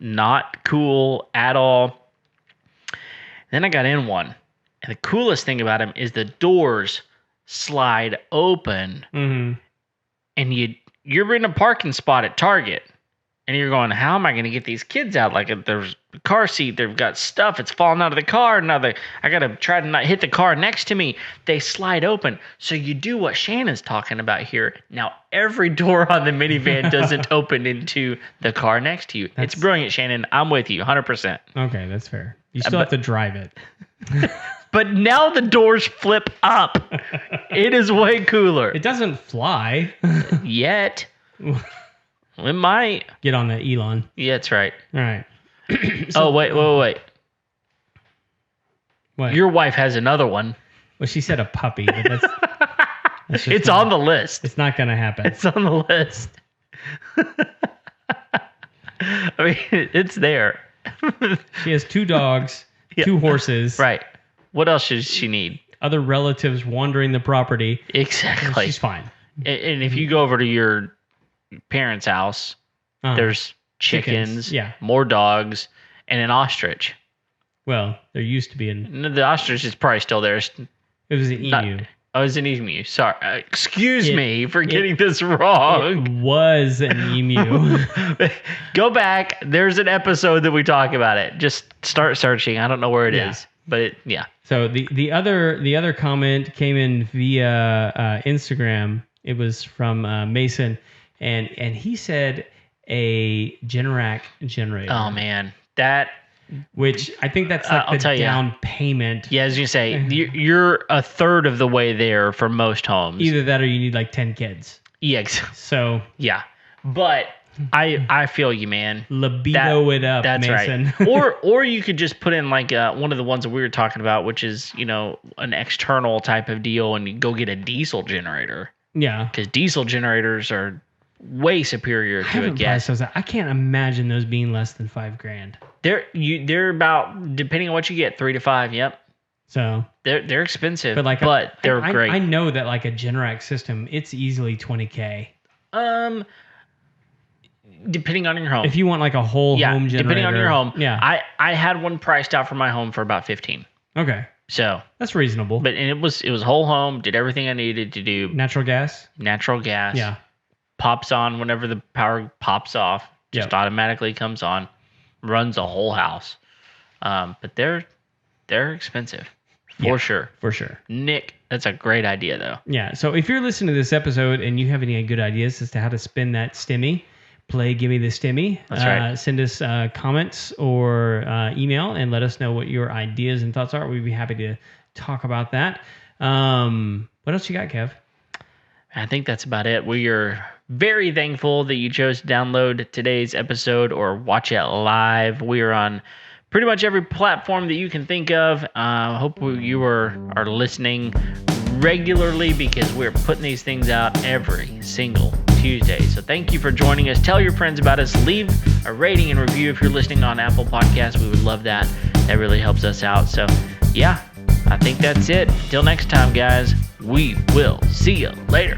Speaker 1: not cool at all. Then I got in one. And the coolest thing about them is the doors slide open.
Speaker 2: Mm-hmm.
Speaker 1: And you're in a parking spot at Target. And you're going, how am I going to get these kids out? Like, there's a car seat. They've got stuff. It's falling out of the car. Now I got to try to not hit the car next to me. They slide open. So you do what Shannon's talking about here. Now, every door on the minivan doesn't open into the car next to you. It's brilliant, Shannon. I'm with you 100%.
Speaker 2: Okay, that's fair. You still have to drive it.
Speaker 1: But now the doors flip up. It is way cooler.
Speaker 2: It doesn't fly.
Speaker 1: Yet. It might.
Speaker 2: Get on that, Elon.
Speaker 1: Yeah, that's right.
Speaker 2: All right.
Speaker 1: Wait.
Speaker 2: What?
Speaker 1: Your wife has another one.
Speaker 2: Well, she said a puppy, but that's
Speaker 1: It's on the list.
Speaker 2: It's not going to happen.
Speaker 1: It's on the list. I mean, it's there.
Speaker 2: She has 2 dogs, 2 horses.
Speaker 1: Right. What else does she need?
Speaker 2: Other relatives wandering the property.
Speaker 1: Exactly.
Speaker 2: She's fine.
Speaker 1: And if you go over to your parents' house, there's chickens, more dogs, and an ostrich.
Speaker 2: Well, there used to be
Speaker 1: the ostrich is probably still there. It
Speaker 2: was an emu.
Speaker 1: Oh, it's an emu. Sorry. Excuse me for getting this wrong.
Speaker 2: It was an emu.
Speaker 1: Go back. There's an episode that we talk about it. Just start searching. I don't know where it is. But
Speaker 2: So the other comment came in via Instagram. It was from Mason, and he said a Generac generator.
Speaker 1: Oh man,
Speaker 2: which I think that's like the down payment.
Speaker 1: Yeah, as you say, you're a third of the way there for most homes.
Speaker 2: Either that or you need like 10 kids.
Speaker 1: Yeah.
Speaker 2: So
Speaker 1: yeah, but I feel you, man.
Speaker 2: Libido it up,
Speaker 1: that's
Speaker 2: Mason.
Speaker 1: Right. Or you could just put in like one of the ones that we were talking about, which is an external type of deal, and you go get a diesel generator.
Speaker 2: Yeah,
Speaker 1: because diesel generators are way superior to a gas.
Speaker 2: I can't imagine those being less than $5,000.
Speaker 1: They're about, depending on what you get, 3 to 5. Yep.
Speaker 2: So
Speaker 1: they're expensive,
Speaker 2: but
Speaker 1: they're great.
Speaker 2: I know that like a Generac system, it's easily $20,000.
Speaker 1: Depending on your home.
Speaker 2: If you want like a whole home generator.
Speaker 1: Depending on your home.
Speaker 2: Yeah.
Speaker 1: I had one priced out for my home for about 15.
Speaker 2: Okay.
Speaker 1: So
Speaker 2: that's reasonable.
Speaker 1: But it was whole home, did everything I needed to do.
Speaker 2: Natural gas.
Speaker 1: Yeah. Pops on whenever the power pops off. Just automatically comes on. Runs a whole house. But they're expensive. For sure. Nick, that's a great idea though.
Speaker 2: Yeah. So if you're listening to this episode and you have any good ideas as to how to spin that stimmy, Give me the stimmy.
Speaker 1: That's right.
Speaker 2: Send us comments or email and let us know what your ideas and thoughts are. We'd be happy to talk about that. What else you got, Kev?
Speaker 1: I think that's about it. We are very thankful that you chose to download today's episode or watch it live. We are on pretty much every platform that you can think of. Hope you are listening regularly because we're putting these things out every single Tuesday. So thank you for joining us. Tell your friends about us. Leave a rating and review if you're listening on Apple Podcasts. We would love that. That really helps us out. So yeah, I think that's it. Till next time, guys, we will see you later.